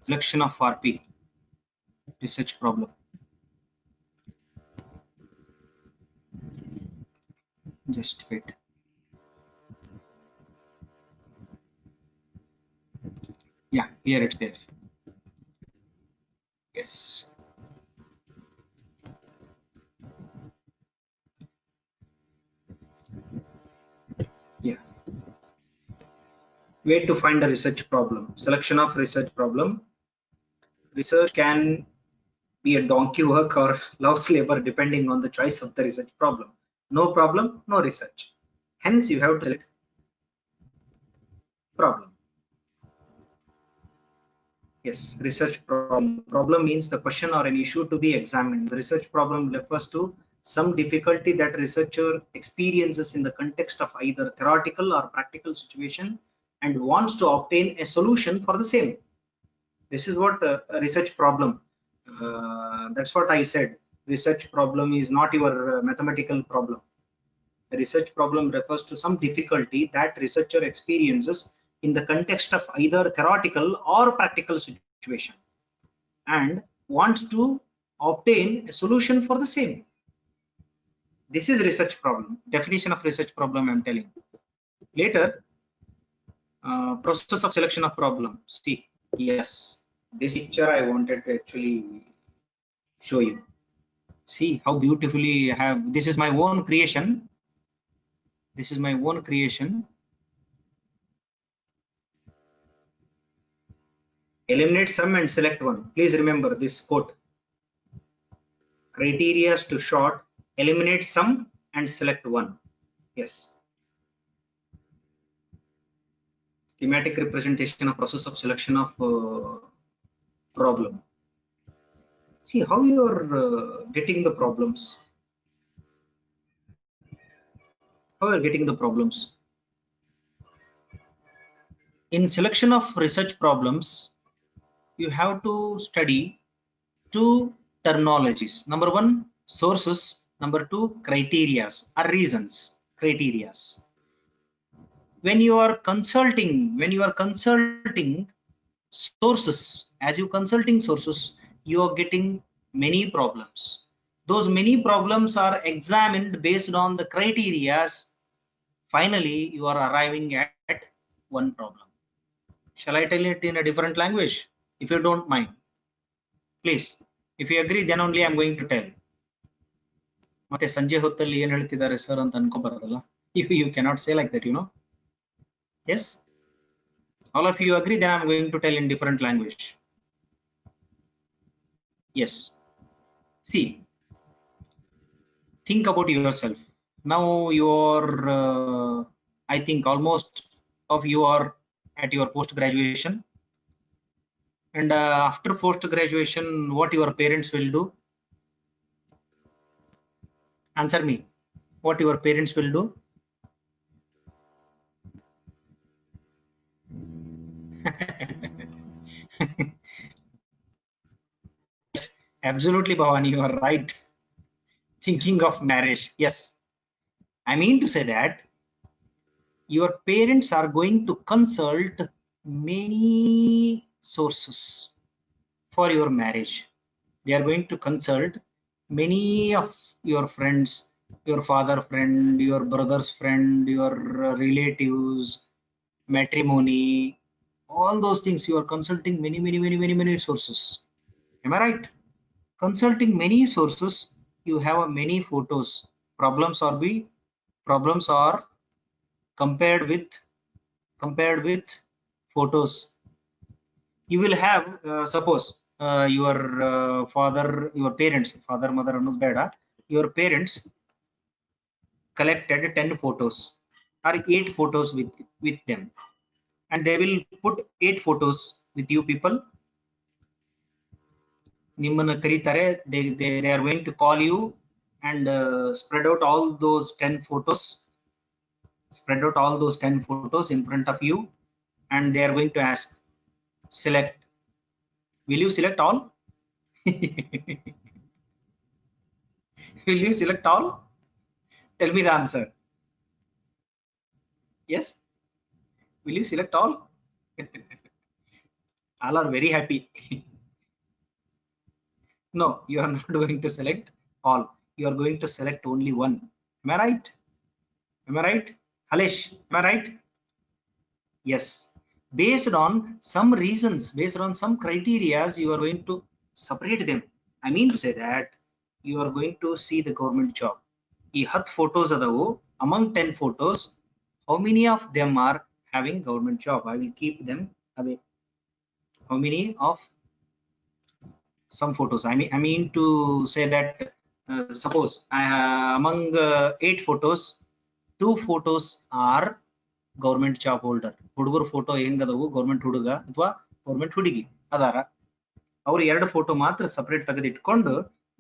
Selection of RP research problem. Just wait. Yeah, here it's there. Yes. Yeah. Way to find a research problem. Selection of research problem. Research can be a donkey work or louse labor depending on the choice of the research problem. No problem, no research. Hence, you have to select problem. Yes, research problem. Problem means the question or an issue to be examined. The research problem refers to some difficulty that researcher experiences in the context of either theoretical or practical situation and wants to obtain a solution for the same. This is what a research problem. That's what I said. Research problem is not your mathematical problem. A research problem refers to some difficulty that researcher experiences in the context of either theoretical or practical situation and wants to obtain a solution for the same. This is research problem. Definition of research problem I'm telling. Later, process of selection of problem. See, yes, this picture I wanted to actually show you. See how beautifully I have. This is my own creation. This is my own creation. Eliminate some and select one. Please remember this quote. Criteria to short, eliminate some and select one. Yes. Schematic representation of process of selection of problem. See how you are getting the problems. How you are getting the problems. In selection of research problems, you have to study two terminologies. Number one, sources. Number two, criterias or reasons. Criterias. When you are consulting sources, as you consulting sources, you are getting many problems. Those many problems are examined based on the criterias. Finally, you are arriving at one problem. Shall I tell it in a different language? If you don't mind, please. If you agree, then only I'm going to tell. ಮತ್ತೆ ಸಂಜೆ ಹೊತ್ತಲ್ಲಿ ಏನ್ ಹೇಳ್ತಿದ್ದಾರೆ sir ಅಂತ ಅನ್ಕೋಬಾರದಲ್ಲ. You cannot say like that, you know. Yes, all of you agree, then I'm going to tell in different language. Yes, see, think about yourself. Now you're I think almost of you are at your post graduation, and after post graduation, what your parents will do? Answer me. What your parents will do? Absolutely, Bhavani, you are right. Thinking of marriage. Yes, I mean to say that your parents are going to consult many sources for your marriage. They are going to consult many of your friends, your father friend, your brother's friend, your relatives, matrimony, all those things. You are consulting many sources. Am I right? Consulting many sources, you have many photos. Problems are compared with photos. You will have suppose your your parents, father mother annod beda, your parents collected 10 photos or 8 photos with them, and they will put 8 photos with you people. ನಿಮ್ಮನ್ನ ಕರೀತಾರೆ, they are going to call you and spread out all those 10 photos, in front of you, and they are going to ask, select. Will you select all? Will you select all? Tell me the answer. Yes, will you select all? All are very happy. No, you are not going to select all. You are going to select only one. Am I right? Am I right? Halesh, am I right? Yes. Based on some reasons, based on some criteria, you are going to separate them. I mean to say that you are going to see the government job. ಈ 10 photos adavu, among 10 photos, how many of them are having government job? I will keep them away. How many of some photos? I mean to say that suppose among 8 photos, 2 photos are government job holder. ಹುಡುಗರ photo ಹೆಂಗದವು, government ಹುಡುಗ ಅಥವಾ government ಹುಡುಗಿ ಅದಾರ, ಅವ್ರು 2 photo ಮಾತ್ರ separate ತೆಗೆದಿಟ್ಕೊಂಡು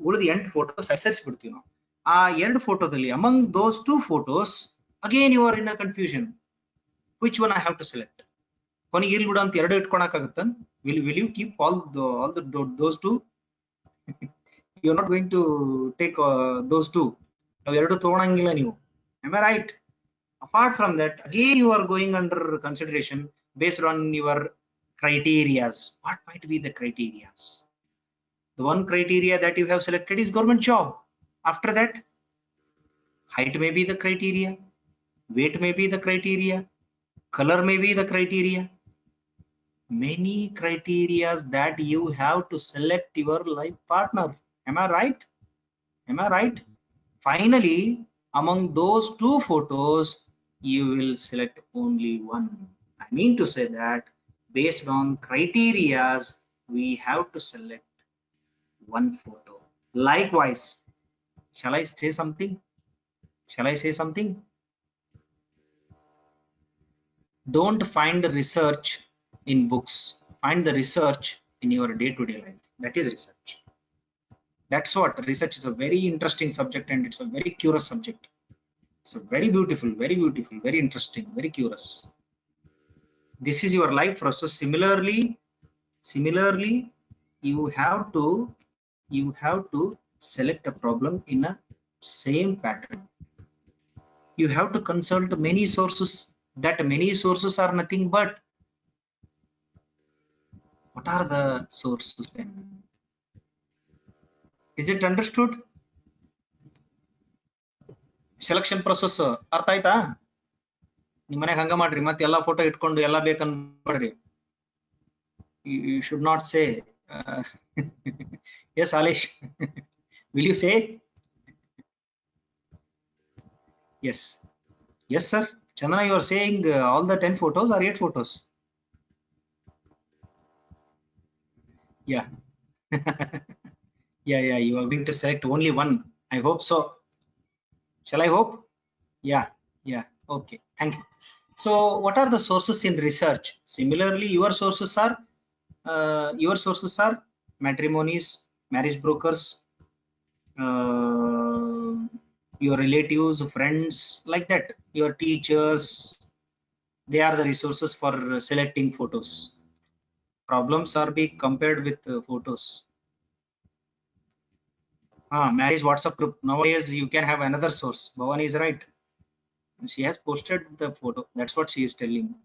ಉಳಿದ 8 photo ಸೇರಿಸ್ಬಿಡ್ತೀವಿ ನಾವು. ಆ 2 ಫೋಟೋದಲ್ಲಿ among those 2 photos, again you are in a confusion. Which one I have to select? ಕೊನೆಗೆ ಇರ್ಲಿ ಬಿಡು ಅಂತ 2 ಇಟ್ಕೊಳಕಾಗತ್ತ? will you keep all those 2? You are not going to take those 2. ನಾವು 2 ತಗೊಳಂಗಿಲ್ಲ ನೀವು. Am I right? Apart from that, again you are going under consideration based on your criterias. What might be the criterias? The one criteria that you have selected is government job. After that, height may be the criteria, weight may be the criteria, color may be the criteria. Many criterias that you have to select your life partner. Am I right? Am I right? Finally, among those 2 photos, you will select only one. I mean to say that based on criterias, we have to select one photo. Likewise, shall I say something? Shall I say something? Don't find research in books. Find the research in your day-to-day life. That is research. That's what research is. A very interesting subject, and it's a very curious subject. It's a very beautiful, very interesting, very curious. This is your life process. Similarly, you have to select a problem in a same pattern. You have to consult many sources. That many sources are nothing but, what are the sources then? Is it understood? Selection process ಅರ್ಥ ಆಯ್ತಾ? ನಿಮ್ಮ ಮನೆಗೆ ಹಂಗ ಮಾಡ್ರಿ, ಮತ್ತೆ ಎಲ್ಲಾ photo ಇಟ್ಕೊಂಡು ಎಲ್ಲಾ ಬೇಕನ್ಬೇಡ್ರಿ. You should not say. Yes, Alish. Will you say? Yes. Yes, sir. Chandana, you are saying all the 10 photos or 8 photos? Yeah. Yeah, yeah. You are going to select only one. I hope so. Shall I hope? Yeah, yeah. Okay. Thank you. So, what are the sources in research? Similarly, your sources are matrimonies, marriage brokers, uh, your relatives, friends, like that. Your teachers, they are the resources for selecting photos. Problems are being compared with photos. Marriage WhatsApp group. Nowadays, you can have another source. Bhavani is right. She has posted the photo. That's what she is telling.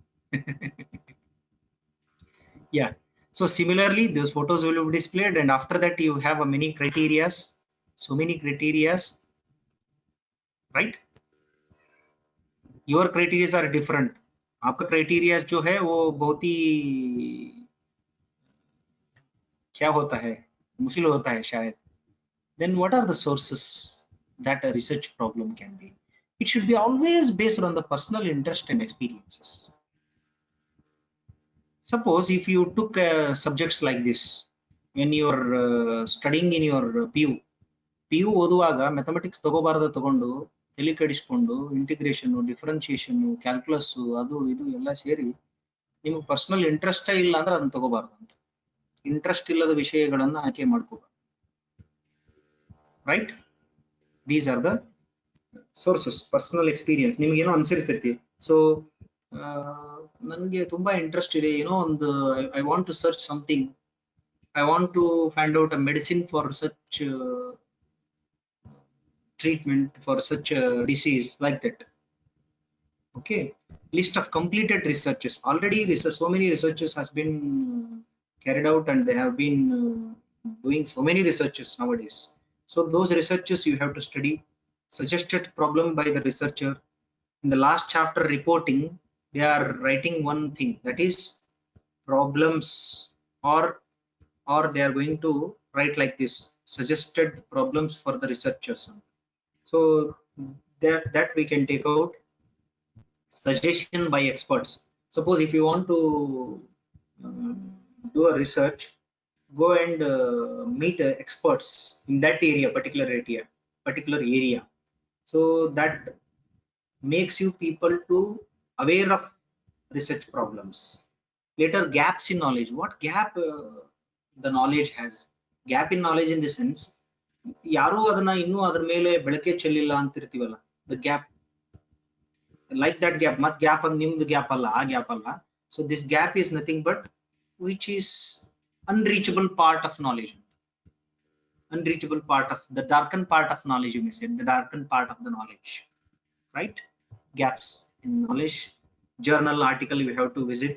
Yeah. So similarly, those photos will be displayed, and after that, you have a many criterias. So many criterias, right? Your criterias are different. आपका criteria जो है वो बहुत ही क्या होता है मुश्किल होता है शायद. Then what are the sources that a research problem can be? It should be always based on the personal interest and experiences. Suppose if you took subjects like this when you are studying in your PU ಓದುವಾಗ mathematics ತಗೋಬಾರ್ದು ತಗೊಂಡು ತಲೆ ಕೆಡಿಸ್ಕೊಂಡು integration differentiation calculus ಅದು ಇದು ಎಲ್ಲ ಸೇರಿ ನಿಮ್ಗೆ personal ಇಂಟ್ರೆಸ್ಟೇ ಇಲ್ಲ ಅಂದ್ರೆ ಅದನ್ನ ತಗೋಬಾರ್ದು ಅಂತ. ಇಂಟ್ರೆಸ್ಟ್ ಇಲ್ಲದ ವಿಷಯಗಳನ್ನ ಆಯ್ಕೆ ಮಾಡ್ಕೋಬಾರ್ದು. Right? These are the sources. Personal experience ನಿಮ್ಗೇನೋ ಅನ್ಸಿರ್ತೈತಿ. ಸೊ ನನಗೆ ತುಂಬಾ ಇಂಟ್ರೆಸ್ಟ್ ಇದೆ, ಏನೋ ಒಂದು I want to search something, I want to find out a medicine for such treatment for such a disease, like that. Okay, list of completed researches. Already research, so many researches has been carried out, and they have been doing so many researches nowadays. So those researches you have to study. Suggested problem by the researcher. In the last chapter reporting, they are writing one thing, that is problems, or they are going to write like this: suggested problems for the researchers. So that we can take out. Suggestion by experts. Suppose if you want to uh, do a research, go and meet experts in that area, particular area. So that makes you people to aware of research problems. Later, gaps in knowledge. What gap the knowledge has? Gap in knowledge in the sense, ಯಾರು ಅದನ್ನ ಇನ್ನೂ ಅದ್ರ ಮೇಲೆ ಬೆಳಕೆ ಚೆಲ್ಲಿಲ್ಲ ಅಂತಿರ್ತೀವಲ್ಲ, the gap, like that gap, ಮತ್ gap ಅಂದ್ರೆ ನಿಮ್ದು gap ಅಲ್ಲ, ಆ ಗ್ಯಾಪ್ ಅಲ್ಲ. So this gap is nothing but which is unreachable part of knowledge, unreachable part of the darkened part of knowledge, you may say, the darkened part of the knowledge, right? Gaps in knowledge. Journal article you have to visit.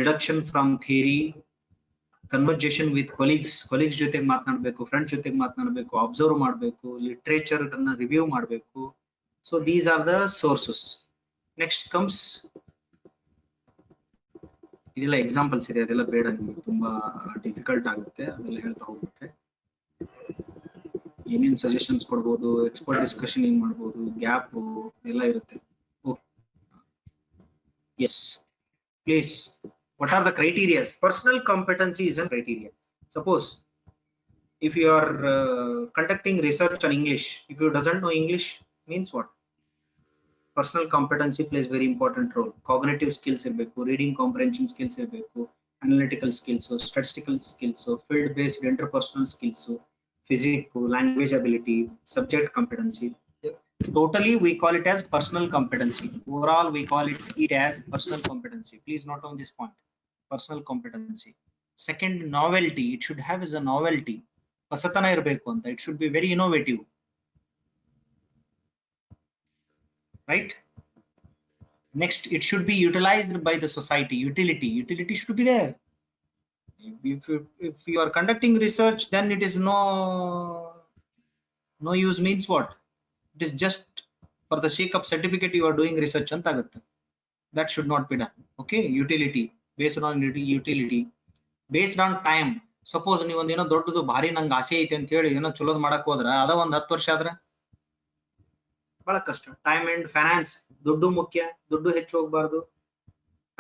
Deduction from theory. Conversation with colleagues ಜೊತೆಗೆ ಮಾತನಾಡಬೇಕು, friends ಜೊತೆಗೆ ಮಾತನಾಡಬೇಕು, observe ಮಾಡಬೇಕು, literature ಅನ್ನ review ಮಾಡಬೇಕು. So these are the sources. Next comes, ಇದೆಲ್ಲ examples ಇದೆ, ಅದೆಲ್ಲ ಬೇಡ ನಿಮಗೆ, ತುಂಬಾ ಡಿಫಿಕಲ್ಟ್ ಆಗುತ್ತೆ, ಅದೆಲ್ಲ ಹೇಳ್ತಾ ಹೋಗುತ್ತೆ. ಏನೇನು ಸಜೆಷನ್ಸ್ ಕೊಡ್ಬೋದು, ಎಕ್ಸ್ಪರ್ಟ್ ಡಿಸ್ಕಷನ್ ಏನ್ ಮಾಡ್ಬೋದು, ಗ್ಯಾಪ್ ಎಲ್ಲ ಇರುತ್ತೆ. Yes, please. What are the criteria? Personal competency is a criteria. Suppose if you are conducting research on English, if you doesn't know English, means what? Personal competency plays very important role. Cognitive skills irbeku, reading comprehension skills irbeku, analytical skills, so statistical skills, so field based interpersonal skills, so physical, language ability, subject competency. Totally we call it as personal competency. Overall we call it as personal competency. Please note on this point, personal competency. Second, novelty. It should have as a novelty, ಹೊಸತನ ಇರಬೇಕು ಅಂತ. It should be very innovative, right? Next, it should be utilized by the society. Utility should be there. If you are conducting research, then it is no use, means what? It is just for the sake of certificate you are doing research anta agutte. That should not be done. Okay, utility. based on utility, based on time. Suppose ನೀವು ಒಂದೇನೋ ದೊಡ್ಡದು ಭಾರಿ ನಂಗೆ ಆಸೆ ಐತೆ ಅಂತ ಹೇಳಿ ಏನೋ ಚಲೋದ್ ಮಾಡಕ್ ಹೋದ್ರ ಅದ ಒಂದ್ 10 ವರ್ಷ ಆದ್ರೆ ಬಹಳ ಕಷ್ಟ. ಟೈಮ್ ಅಂಡ್ ಫೈನಾನ್ಸ್, ದುಡ್ಡು ಮುಖ್ಯ, ದುಡ್ಡು ಹೆಚ್ಚು ಹೋಗ್ಬಾರ್ದು,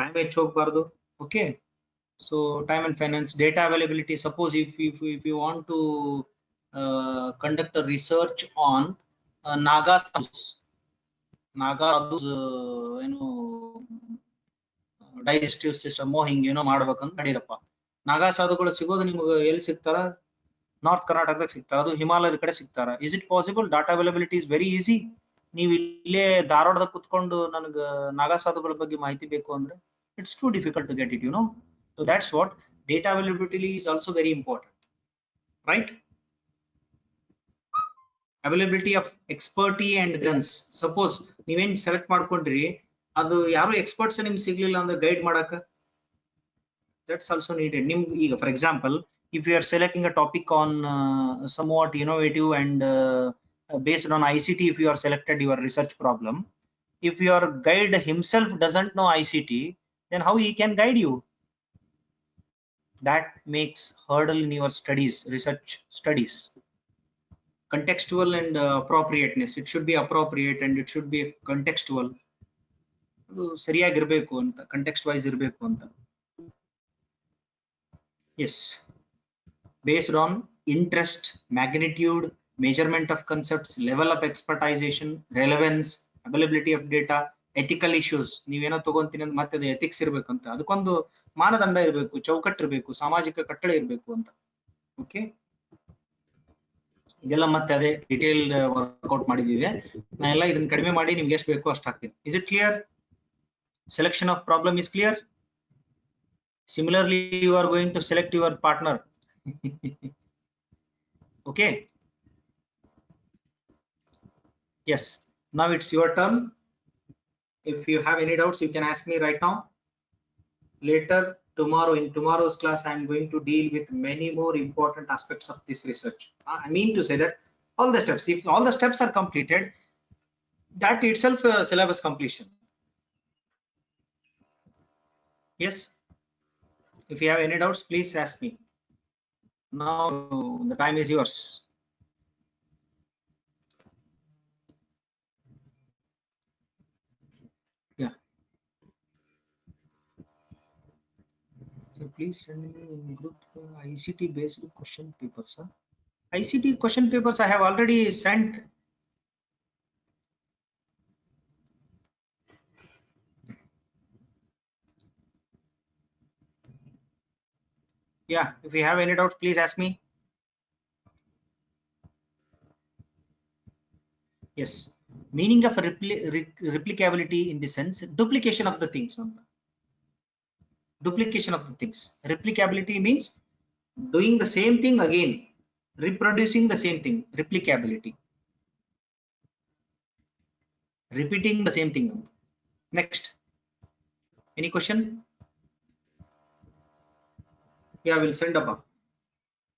ಟೈಮ್ ಹೆಚ್ಚು ಹೋಗ್ಬಾರ್ದು. Okay, so time and finance, data availability. Suppose if you want to conduct a research on naga sadhus, ಏನು ಡೈಜೆಸ್ಟಿವ್ ಸಿಸ್ಟಮ್ ಹಿಂಗೇನೋ ಮಾಡ್ಬೇಕಂತ ನಡೀರಪ್ಪ. ನಾಗಾ ಸಾಧುಗಳು ಸಿಗೋದು ನಿಮ್ಗೆ ಎಲ್ಲಿ ಸಿಗ್ತಾರ? ನಾರ್ತ್ ಕರ್ನಾಟಕದಾಗ ಸಿಗ್ತಾರ, ಅದು ಹಿಮಾಲಯದ ಕಡೆ ಸಿಗ್ತಾರ. Is it possible? Data availability is very easy. ನೀವು ಇಲ್ಲೇ ಧಾರವಾಡದಾಗ ಕುತ್ಕೊಂಡು ನನಗೆ ನಾಗಾ ಸಾಧುಗಳ ಬಗ್ಗೆ ಮಾಹಿತಿ ಬೇಕು ಅಂದ್ರೆ it's too difficult to get it, So that's what data availability is also very important, right? Availability of expertise and guns. Suppose ನೀವೇನ್ ಸೆಲೆಕ್ಟ್ ಮಾಡ್ಕೊಂಡ್ರಿ, ಅದು ಯಾರು ಎಕ್ಸ್ಪರ್ಟ್ಸ್ ನಿಮ್ಗೆ ಸಿಗ್ಲಿಲ್ಲ ಅಂದ್ರೆ ಗೈಡ್ ಮಾಡಕ, that's also needed. ಈಗ for example, if you are selecting a topic on somewhat innovative and based on ICT, if you are selected your research problem, if your guide himself doesn't know ICT, then how he can guide you? That makes hurdle in your studies, research studies. Contextual and appropriateness, it should be appropriate and it should be contextual. ಸರಿಯಾಗಿರ್ಬೇಕು ಅಂತ, context wise ಇರಬೇಕು ಅಂತ. Yes, based on interest, magnitude, measurement of concepts, level of expertization, relevance, availability of data, ethical issues. ನೀವೇನೋ ತಗೊಂತೀನಿ ಅಂತ ಮತ್ತೆ ಅದು ethics ಇರ್ಬೇಕಂತ, ಅದಕ್ಕೊಂದು ಮಾನದಂಡ ಇರಬೇಕು, ಚೌಕಟ್ಟು ಇರಬೇಕು, ಸಾಮಾಜಿಕ ಕಟ್ಟಳೆ ಇರಬೇಕು ಅಂತ. ಓಕೆ, ಇದೆಲ್ಲ ಮತ್ತೆ ಅದೇ ಡಿಟೇಲ್ ವರ್ಕೌಟ್ ಮಾಡಿದೀವಿ. ನಾ ಎಲ್ಲ ಇದನ್ನ ಕಡಿಮೆ ಮಾಡಿ ನಿಮ್ಗೆ ಎಷ್ಟು ಬೇಕೋ ಅಷ್ಟು ಹಾಕ್ತೀನಿ. Is it clear? Selection of problem is clear. Similarly, you are going to select your partner. Okay, yes, now it's your turn. If you have any doubts, you can ask me right now. Later, tomorrow, in tomorrow's class, I am going to deal with many more important aspects of this research. I mean to say that all the steps, if all the steps are completed, that itself syllabus completion. Yes, if you have any doubts, please ask me. Now the time is yours. Yeah, so please send me in group ICT based question papers. ICT question papers I have already sent. Yeah, if you have any doubts, please ask me. Yes, meaning of replicability in the sense duplication of the things. Duplication of the things. Replicability means doing the same thing again, reproducing the same thing. Replicability, repeating the same thing. Next, any question? Yeah, I will send up.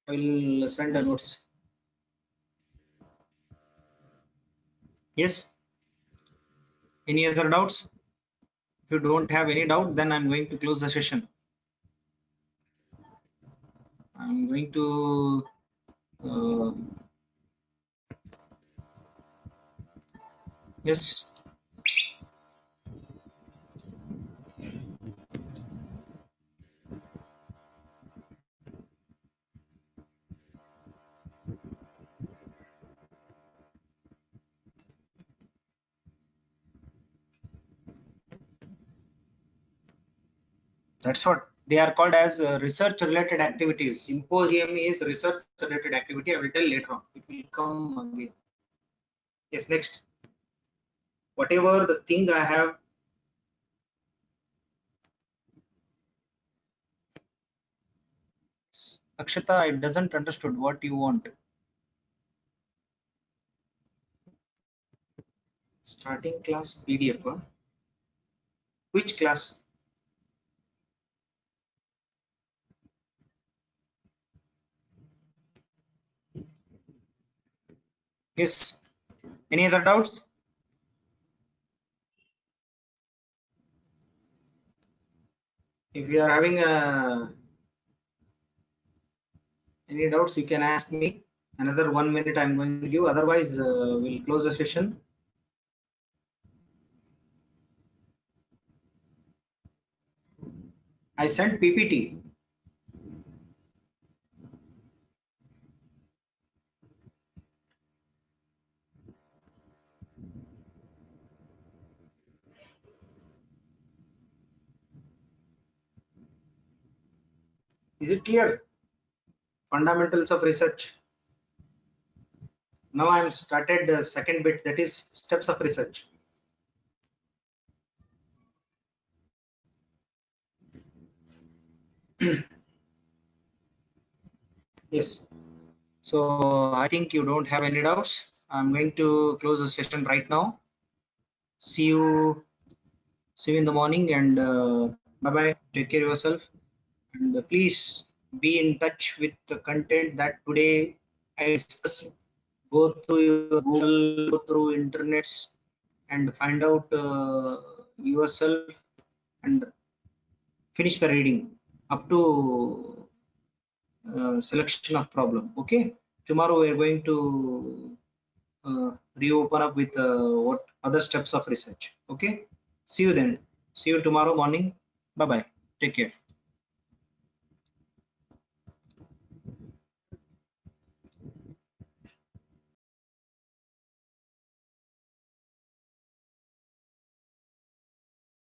I will send the notes. Yes, any other doubts? If you don't have any doubt, then I'm going to close the session. I'm going to yes, that's what they are called as research related activities. Symposium is research related activity. I will tell later on, it will come again. Yes, next, whatever the thing I have Akshata, I doesn't understood what you want. Starting class PDF, huh? Which class? Yes, any other doubts? If you are having any doubts, you can ask me. Another 1 minute I'm going to give. Otherwise, we'll close the session. I sent PPT. Is it clear? Fundamentals of research. Now I'm started the second bit, that is steps of research. Yes. So I think you don't have any doubts. I'm going to close the session right now. See you. See you in the morning, and bye bye. Take care of yourself, and please be in touch with the content that today I discussed. Go through your Google, go through internets, and find out yourself, and finish the reading up to selection of problem. Okay. Tomorrow we are going to reopen up with what other steps of research. Okay. See you then. See you tomorrow morning. Bye bye. Take care.